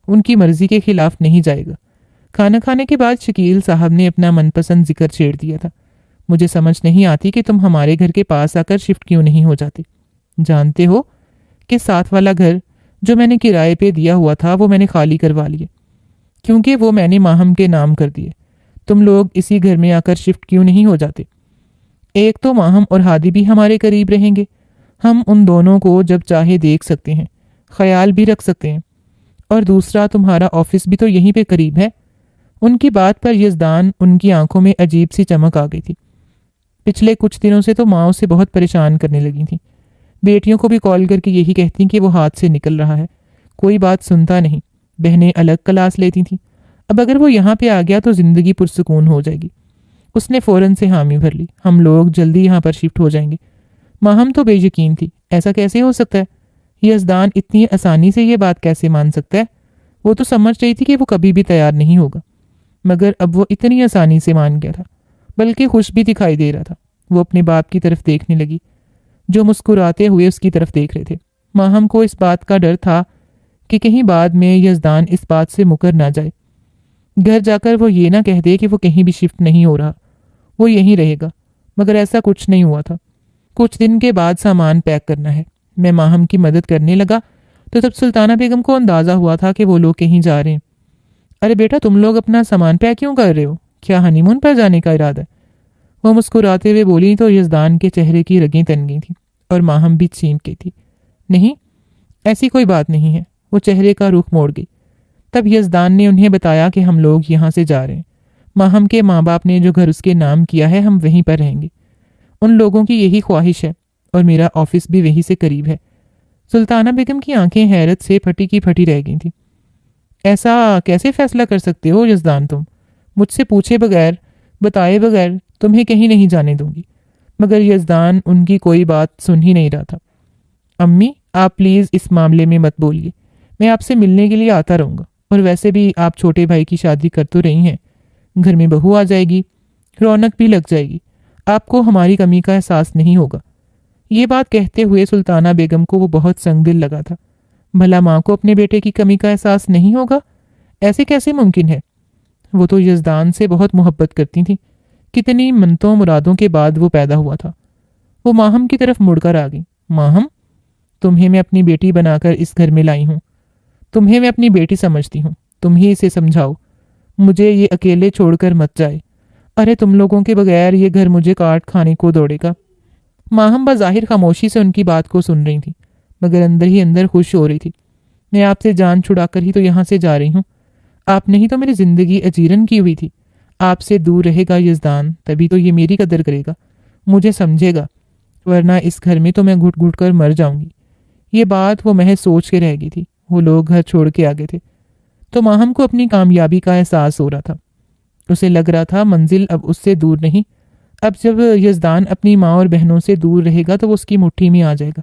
ان کی مرضی کے خلاف نہیں جائے گا۔ کھانا کھانے کے بعد شکیل صاحب نے اپنا من پسند ذکر چھیڑ دیا تھا۔ مجھے سمجھ نہیں آتی کہ تم ہمارے گھر کے پاس آ کر شفٹ کیوں نہیں ہو جاتے۔ جانتے ہو کہ ساتھ والا گھر جو میں نے کرائے پہ دیا ہوا تھا وہ میں نے خالی کروا لیے، کیونکہ وہ میں نے ماہم کے نام کر دیے۔ تم لوگ اسی گھر میں آ کر شفٹ کیوں نہیں ہو جاتے؟ ایک تو ماہم اور ہادی بھی ہمارے قریب رہیں گے، ہم ان دونوں کو جب چاہے دیکھ سکتے ہیں، خیال بھی رکھ سکتے ہیں، اور دوسرا تمہارا آفس بھی تو یہیں پہ قریب ہے۔ ان کی بات پر یزدان ان کی آنکھوں میں عجیب سی چمک آ گئی تھی۔ پچھلے کچھ دنوں سے تو ماں اسے بہت پریشان کرنے لگی تھیں۔ بیٹیوں کو بھی کال کر کے یہی کہتی کہ وہ ہاتھ سے نکل رہا ہے، کوئی بات سنتا نہیں۔ بہنیں الگ کلاس لیتی تھیں، اب اگر وہ یہاں پہ آ گیا تو زندگی پرسکون ہو جائے گی۔ اس نے فوراً سے حامی بھر لی، ہم لوگ جلدی یہاں پر شفٹ ہو جائیں گے۔ ماہم تو بے یقین تھی، ایسا کیسے ہو سکتا ہے؟ یزدان اتنی آسانی سے یہ بات کیسے مان سکتا ہے؟ وہ تو سمجھ رہی تھی کہ وہ کبھی بھی تیار نہیں ہوگا، مگر اب وہ اتنی آسانی سے مان گیا تھا، بلکہ خوش بھی دکھائی دے رہا تھا۔ وہ اپنے باپ کی طرف دیکھنے لگی، جو مسکراتے ہوئے اس کی طرف دیکھ رہے تھے۔ ماہم کو اس بات کا ڈر تھا کہ کہیں بعد میں یزدان اس بات سے مکر نہ جائے، گھر جا کر وہ یہ نہ کہہ دے کہ وہ کہیں بھی شفٹ نہیں ہو رہا، وہ یہیں رہے گا۔ مگر ایسا کچھ نہیں ہوا تھا۔ کچھ دن کے بعد سامان پیک کرنا ہے۔ میں ماہم کی مدد کرنے لگا تو تب سلطانہ بیگم کو اندازہ ہوا تھا کہ وہ لوگ کہیں جا رہے ہیں۔ ارے بیٹا، تم لوگ اپنا سامان پیک کیوں کر رہے ہو؟ کیا ہنی مون پر جانے کا ارادہ ہے؟ وہ مسکراتے ہوئے بولی تو یزدان کے چہرے کی رگیں تن گئی تھیں، اور ماہم بھی چینک گئی تھی۔ نہیں، ایسی کوئی بات نہیں ہے۔ وہ چہرے کا رخ موڑ گئی۔ تب یزدان نے انہیں بتایا کہ ہم لوگ یہاں سے جا رہے ہیں۔ ماہم کے ماں باپ نے جو گھر اس کے نام کیا ہے، ہم وہیں پر رہیں گے۔ ان لوگوں کی یہی خواہش ہے، اور میرا آفس بھی وہیں سے قریب ہے۔ سلطانہ بیگم کی آنکھیں حیرت سے پھٹی کی پھٹی رہ گئی تھیں۔ ایسا کیسے فیصلہ کر سکتے ہو یزدان تم؟ مجھ سے پوچھے بغیر، بتائے بغیر تمہیں کہیں نہیں جانے دوں گی۔ مگر یزدان ان کی کوئی بات سن ہی نہیں رہا تھا۔ امی، آپ پلیز اس معاملے میں مت بولیے، میں آپ سے ملنے کے لیے آتا رہوں گا، اور ویسے بھی آپ چھوٹے بھائی کی شادی کر تو رہی ہیں، گھر میں بہو آ جائے گی، رونق بھی لگ جائے گی، آپ کو ہماری کمی کا احساس نہیں ہوگا۔ یہ بات کہتے ہوئے سلطانہ بیگم کو وہ بہت سنگ دل لگا تھا۔ بھلا ماں کو اپنے بیٹے کی کمی کا احساس نہیں ہوگا؟ ایسے کیسے ممکن ہے؟ وہ تو یزدان سے بہت محبت کرتی تھیں، کتنی منتوں مرادوں کے بعد وہ پیدا ہوا تھا۔ وہ ماہم کی طرف مڑ کر آ گئی۔ ماہم، تمہیں میں اپنی بیٹی بنا کر اس گھر میں لائی ہوں، تمہیں میں اپنی بیٹی سمجھتی ہوں، تم ہی اسے سمجھاؤ، مجھے یہ اکیلے چھوڑ کر مت جائے۔ ارے تم لوگوں کے بغیر یہ گھر مجھے کاٹ کھانے کو دوڑے گا۔ ماہم بظاہر خاموشی سے ان کی بات کو سن رہی تھی، مگر اندر ہی اندر خوش ہو رہی تھی۔ میں آپ سے جان چھڑا کر ہی تو یہاں سے جا رہی ہوں، آپ نے ہی تو میری زندگی اجیرن کی ہوئی تھی۔ آپ سے دور رہے گا یزدان تبھی تو یہ میری قدر کرے گا، مجھے سمجھے گا، ورنہ اس گھر میں تو میں گھٹ گھٹ کر مر جاؤں گی۔ یہ بات وہ محض سوچ کے رہ گئی تھی۔ وہ لوگ گھر چھوڑ کے آگے تھے تو ماہم کو اپنی کامیابی کا احساس ہو رہا تھا۔ اسے لگ رہا تھا منزل اب اس سے دور نہیں، اب جب یزدان اپنی ماں اور بہنوں سے دور رہے گا تو وہ اس کی مٹھی میں آ جائے گا،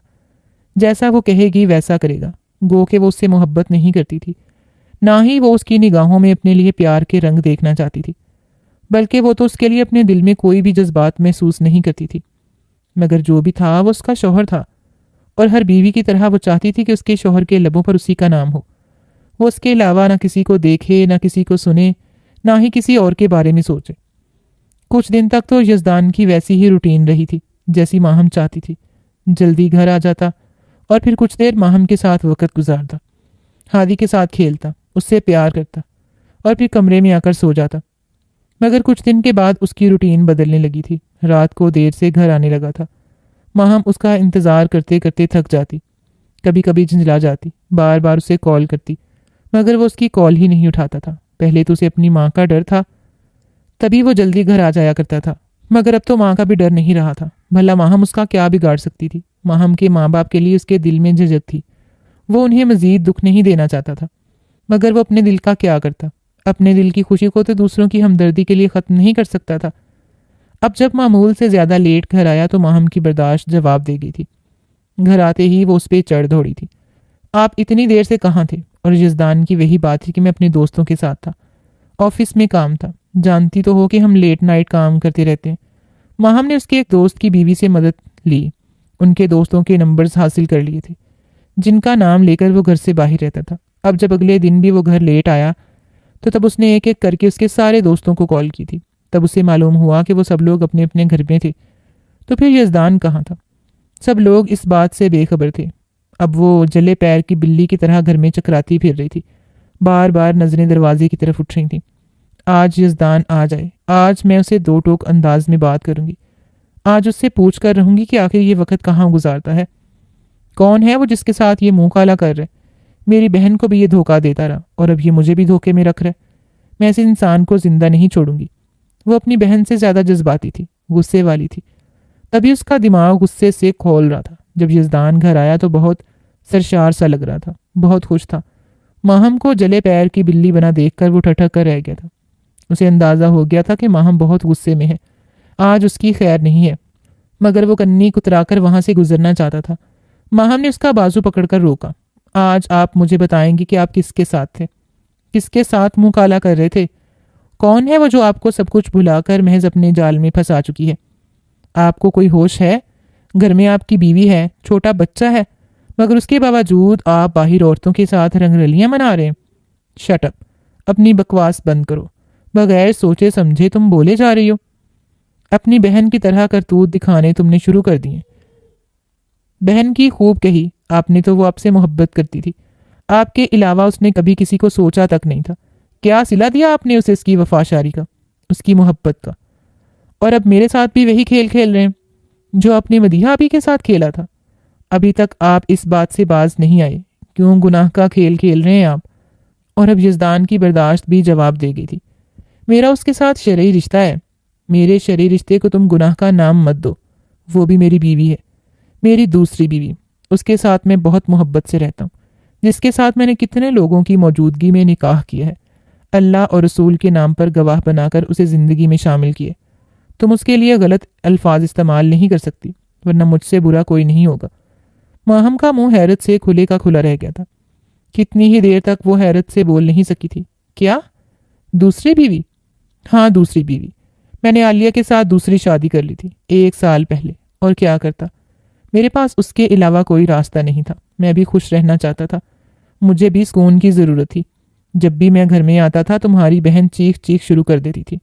جیسا وہ کہے گی ویسا کرے گا۔ گو کہ وہ اس سے محبت نہیں کرتی تھی، نہ ہی وہ اس کی نگاہوں میں اپنے لیے پیار کے رنگ دیکھنا چاہتی تھی، بلکہ وہ تو اس کے لیے اپنے دل میں کوئی بھی جذبات محسوس نہیں کرتی تھی۔ مگر جو بھی تھا وہ اس کا شوہر تھا، اور ہر بیوی کی طرح وہ چاہتی تھی کہ اس کے شوہر کے لبوں پر اسی کا نام ہو۔ وہ اس کے علاوہ نہ کسی کو دیکھے، نہ کسی کو سنے، نہ ہی کسی اور کے بارے میں سوچے۔ کچھ دن تک تو یزدان کی ویسی ہی روٹین رہی تھی جیسی ماہم چاہتی تھی۔ جلدی گھر آ جاتا اور پھر کچھ دیر ماہم کے ساتھ وقت گزارتا، ہادی کے ساتھ کھیلتا، اس سے پیار کرتا، اور پھر کمرے میں آ کر سو جاتا۔ مگر کچھ دن کے بعد اس کی روٹین بدلنے لگی تھی۔ رات کو دیر سے گھر آنے لگا تھا۔ ماہم اس کا انتظار کرتے کرتے تھک جاتی، کبھی کبھی جھنجلا جاتی، بار بار اسے کال کرتی، مگر وہ اس کی کال ہی نہیں اٹھاتا تھا۔ پہلے تو اسے اپنی ماں کا ڈر تھا، تبھی وہ جلدی گھر آ جایا کرتا تھا، مگر اب تو ماں کا بھی ڈر نہیں رہا تھا۔ بھلا ماہم اس کا کیا بگاڑ سکتی تھی؟ ماہم کے ماں باپ کے لیے اس کے دل میں جھجک تھی، وہ انہیں مزید دکھ نہیں دینا چاہتا تھا، مگر وہ اپنے دل کا کیا کرتا؟ اپنے دل کی خوشی کو تو دوسروں کی ہمدردی کے لیے ختم نہیں کر سکتا تھا۔ اب جب معمول سے زیادہ لیٹ گھر آیا تو ماہم کی برداشت جواب دے گئی تھی۔ گھر آتے ہی وہ اس پہ چڑھ دوڑی تھی۔ آپ اتنی دیر سے کہاں تھے؟ اور یزدان کی وہی بات تھی کہ میں اپنے دوستوں کے ساتھ تھا، آفس میں کام تھا، جانتی تو ہو کہ ہم لیٹ نائٹ کام کرتے رہتے ہیں۔ ماہم نے اس کے ایک دوست کی بیوی سے مدد لی، ان کے دوستوں کے نمبرز حاصل کر لیے تھے جن کا نام لے کر وہ گھر سے باہر رہتا تھا۔ اب جب اگلے دن بھی وہ گھر لیٹ آیا تو تب اس نے ایک ایک کر کے اس کے سارے دوستوں کو کال کی تھی۔ تب اسے معلوم ہوا کہ وہ سب لوگ اپنے اپنے گھر میں تھے، تو پھر یزدان کہاں تھا؟ سب لوگ اس بات سے بے خبر تھے۔ اب وہ جلے پیر کی بلی کی طرح گھر میں چکراتی پھر رہی تھی، بار بار نظریں دروازے کی طرف اٹھ رہی تھیں۔ آج یزدان آ جائے، آج میں اسے دو ٹوک انداز میں بات کروں گی، آج اس سے پوچھ کر رہوں گی کہ آخر یہ وقت کہاں گزارتا ہے، کون ہے وہ جس کے ساتھ یہ منہ کالا کر رہے؟ میری بہن کو بھی یہ دھوکہ دیتا رہا اور اب یہ مجھے بھی دھوکے میں رکھ رہا ہے۔ میں ایسے انسان کو زندہ نہیں چھوڑوں گی۔ وہ اپنی بہن سے زیادہ جذباتی تھی، غصے والی تھی، تبھی اس کا دماغ غصے سے کھول رہا تھا۔ جب یزدان گھر آیا تو بہت سرشار سا لگ رہا تھا، بہت خوش تھا۔ ماہم کو جلے پیر کی بلی بنا دیکھ کر وہ ٹھٹک کر رہ گیا تھا۔ اسے اندازہ ہو گیا تھا کہ ماہم بہت غصے میں ہے، آج اس کی خیر نہیں ہے، مگر وہ کنی کترا کر وہاں سے گزرنا چاہتا تھا۔ ماہم نے اس کا بازو پکڑ کر روکا۔ آج آپ مجھے بتائیں گے کہ آپ کس کے ساتھ تھے، کس کے ساتھ منہ کالا کر رہے تھے؟ کون ہے وہ جو آپ کو سب کچھ بھلا کر محض اپنے جال میں پھنسا چکی ہے؟ آپ کو کوئی ہوش ہے؟ گھر میں آپ کی بیوی ہے، چھوٹا بچہ ہے، مگر اس کے باوجود آپ باہر عورتوں کے ساتھ رنگ رلیاں منا رہے ہیں۔ شٹ اپ، اپنی بکواس بند کرو، بغیر سوچے سمجھے تم بولے جا رہی ہو۔ اپنی بہن کی طرح کرتوت دکھانے تم نے شروع کر دیے۔ بہن کی خوب کہی، آپ نے تو وہ آپ سے محبت کرتی تھی، آپ کے علاوہ اس نے کبھی کسی کو سوچا تک نہیں تھا۔ کیا صلہ دیا آپ نے اسے اس کی وفاشاری کا، اس کی محبت کا؟ اور اب میرے ساتھ بھی وہی کھیل کھیل رہے ہیں جو آپ نے مدیحہ ابھی کے ساتھ کھیلا تھا۔ ابھی تک آپ اس بات سے باز نہیں آئے، کیوں گناہ کا کھیل کھیل رہے ہیں آپ؟ اور اب یزدان کی برداشت بھی جواب دے گئی تھی۔ میرا اس کے ساتھ شرعی رشتہ ہے، میرے شرعی رشتے کو تم گناہ کا نام مت دو۔ وہ بھی میری بیوی ہے، میری دوسری بیوی، اس کے ساتھ میں بہت محبت سے رہتا ہوں، جس کے ساتھ میں نے کتنے لوگوں کی موجودگی میں نکاح کیا ہے، اللہ اور رسول کے نام پر گواہ بنا کر اسے زندگی میں شامل کیے۔ تم اس کے لیے غلط الفاظ استعمال نہیں کر سکتی، ورنہ مجھ سے برا کوئی نہیں ہوگا۔ ماہم کا منہ حیرت سے کھلے کا کھلا رہ گیا تھا۔ کتنی ہی دیر تک وہ حیرت سے بول نہیں سکی تھی۔ کیا؟ دوسری بیوی؟ ہاں، دوسری بیوی۔ میں نے عالیہ کے ساتھ دوسری شادی کر لی تھی 1 سال پہلے، اور کیا کرتا؟ میرے پاس اس کے علاوہ کوئی راستہ نہیں تھا۔ میں بھی خوش رہنا چاہتا تھا، مجھے بھی سکون کی ضرورت تھی۔ جب بھی میں گھر میں آتا تھا تمہاری بہن چیخ چیخ شروع کر دیتی تھی،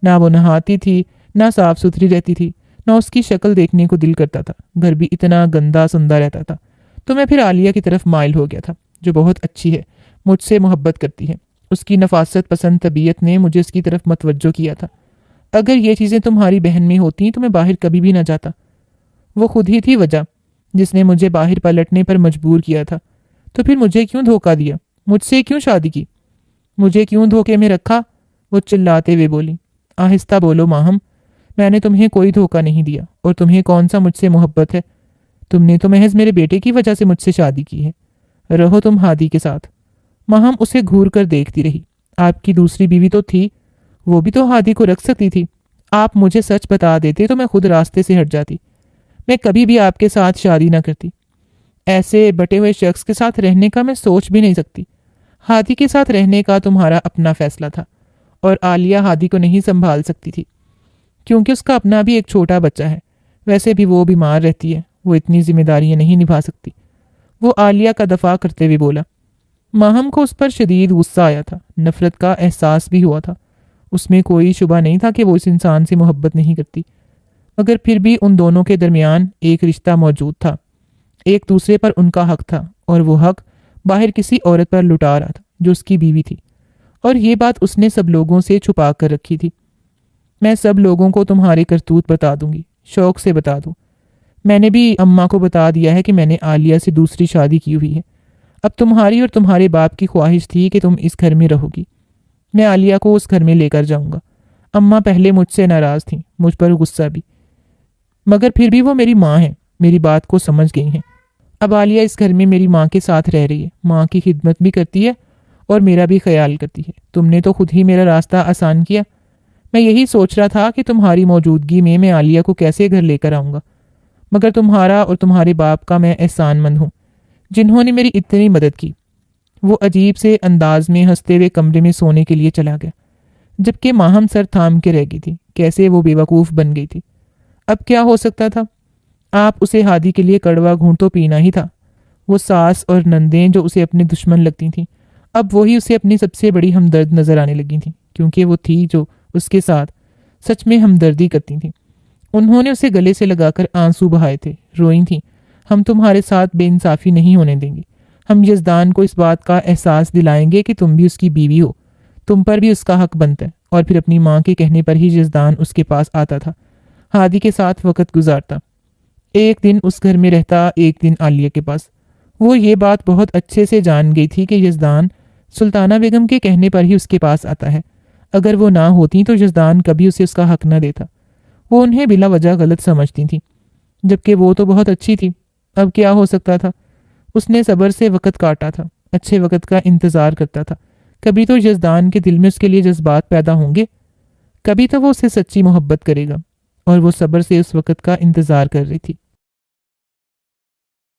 نہ وہ نہاتی تھی، نہ صاف ستھری رہتی تھی، نہ اس کی شکل دیکھنے کو دل کرتا تھا، گھر بھی اتنا گندا سندا رہتا تھا۔ تو میں پھر عالیہ کی طرف مائل ہو گیا تھا، جو بہت اچھی ہے، مجھ سے محبت کرتی ہے۔ اس کی نفاست پسند طبیعت نے مجھے اس کی طرف متوجہ کیا تھا۔ اگر یہ چیزیں تمہاری بہن میں ہوتی تو میں باہر کبھی بھی نہ جاتا۔ وہ خود ہی تھی وجہ جس نے مجھے باہر پلٹنے پر مجبور کیا تھا۔ تو پھر مجھے کیوں دھوکہ دیا؟ مجھ سے کیوں شادی کی؟ مجھے کیوں دھوکے میں رکھا؟ وہ چلاتے ہوئے بولی۔ آہستہ بولو ماہم، میں نے تمہیں کوئی دھوکہ نہیں دیا، اور تمہیں کون سا مجھ سے محبت ہے؟ تم نے تو محض میرے بیٹے کی وجہ سے مجھ سے شادی کی ہے۔ رہو تم ہادی کے ساتھ۔ ماہم اسے گھور کر دیکھتی رہی۔ آپ کی دوسری بیوی تو تھی، وہ بھی تو ہادی کو رکھ سکتی تھی۔ آپ مجھے سچ بتا دیتے تو میں خود راستے سے ہٹ جاتی۔ میں کبھی بھی آپ کے ساتھ شادی نہ کرتی۔ ایسے بٹے ہوئے شخص کے ساتھ رہنے کا میں سوچ بھی نہیں سکتی۔ ہادی کے ساتھ رہنے کا تمہارا اپنا فیصلہ تھا، اور عالیہ ہادی کو نہیں سنبھال سکتی تھی، کیونکہ اس کا اپنا بھی ایک چھوٹا بچہ ہے۔ ویسے بھی وہ بیمار رہتی ہے، وہ اتنی ذمہ داریاں نہیں نبھا سکتی۔ وہ عالیہ کا دفاع کرتے ہوئے بولا۔ ماہم کو اس پر شدید غصہ آیا تھا، نفرت کا احساس بھی ہوا تھا۔ اس میں کوئی شبہ نہیں تھا کہ وہ اس انسان سے محبت نہیں کرتی، مگر پھر بھی ان دونوں کے درمیان ایک رشتہ موجود تھا۔ ایک دوسرے پر ان کا حق تھا، اور وہ حق باہر کسی عورت پر لٹا رہا تھا جو اس کی بیوی تھی، اور یہ بات اس نے سب لوگوں سے چھپا کر رکھی تھی۔ میں سب لوگوں کو تمہارے کرتوت بتا دوں گی، شوق سے بتا دوں۔ میں نے بھی اماں کو بتا دیا ہے کہ میں نے عالیہ سے دوسری شادی کی ہوئی ہے۔ اب تمہاری اور تمہارے باپ کی خواہش تھی کہ تم اس گھر میں رہو گی۔ میں عالیہ کو اس گھر میں لے کر جاؤں گا۔ اماں پہلے مجھ سے ناراض تھیں، مجھ پر غصہ بھی، مگر پھر بھی وہ میری ماں ہیں، میری بات کو سمجھ گئی ہیں۔ اب عالیہ اس گھر میں میری ماں کے ساتھ رہ رہی ہے، ماں کی خدمت بھی کرتی ہے اور میرا بھی خیال کرتی ہے۔ تم نے تو خود ہی میرا راستہ آسان کیا۔ میں یہی سوچ رہا تھا کہ تمہاری موجودگی میں عالیہ کو کیسے گھر لے کر آؤں گا، مگر تمہارا اور تمہارے باپ کا میں احسان مند ہوں، جنہوں نے میری اتنی مدد کی۔ وہ عجیب سے انداز میں ہنستے ہوئے کمرے میں سونے کے لیے چلا گیا، جبکہ ماہم سر تھام کے رہ گئی تھی۔ کیسے وہ بے وقوف بن گئی تھی۔ اب کیا ہو سکتا تھا؟ آپ اسے ہادی کے لیے کڑوا گھونٹ تو پینا ہی تھا۔ وہ ساس اور نندیں جو اسے اپنے دشمن لگتی تھیں، اب وہی اسے اپنی سب سے بڑی ہمدرد نظر آنے لگی تھیں، کیونکہ وہ تھی جو اس کے ساتھ سچ میں ہمدردی کرتی تھیں۔ انہوں نے اسے گلے سے لگا کر آنسو بہائے تھے، روئی تھیں۔ ہم تمہارے ساتھ بے انصافی نہیں ہونے دیں گے۔ ہم یزدان کو اس بات کا احساس دلائیں گے کہ تم بھی اس کی بیوی ہو، تم پر بھی اس کا حق بنتا ہے۔ اور پھر اپنی ماں کے کہنے پر ہی یزدان اس کے پاس آتا تھا، ہادی کے ساتھ وقت گزارتا، ایک دن اس گھر میں رہتا، ایک دن عالیہ کے پاس۔ وہ یہ بات بہت اچھے سے جان گئی تھی کہ یزدان سلطانہ بیگم کے کہنے پر ہی اس کے پاس آتا ہے۔ اگر وہ نہ ہوتی تو یزدان کبھی اسے اس کا حق نہ دیتا۔ وہ انہیں بلا وجہ غلط سمجھتی تھی، جبکہ وہ تو بہت اچھی تھی۔ اب کیا ہو سکتا تھا؟ اس نے صبر سے وقت کاٹا تھا، اچھے وقت کا انتظار کرتا تھا۔ کبھی تو یزدان کے دل میں اس کے لیے جذبات پیدا ہوں گے، کبھی تو وہ اسے سچی محبت کرے گا، اور وہ صبر سے اس وقت کا انتظار کر رہی تھی۔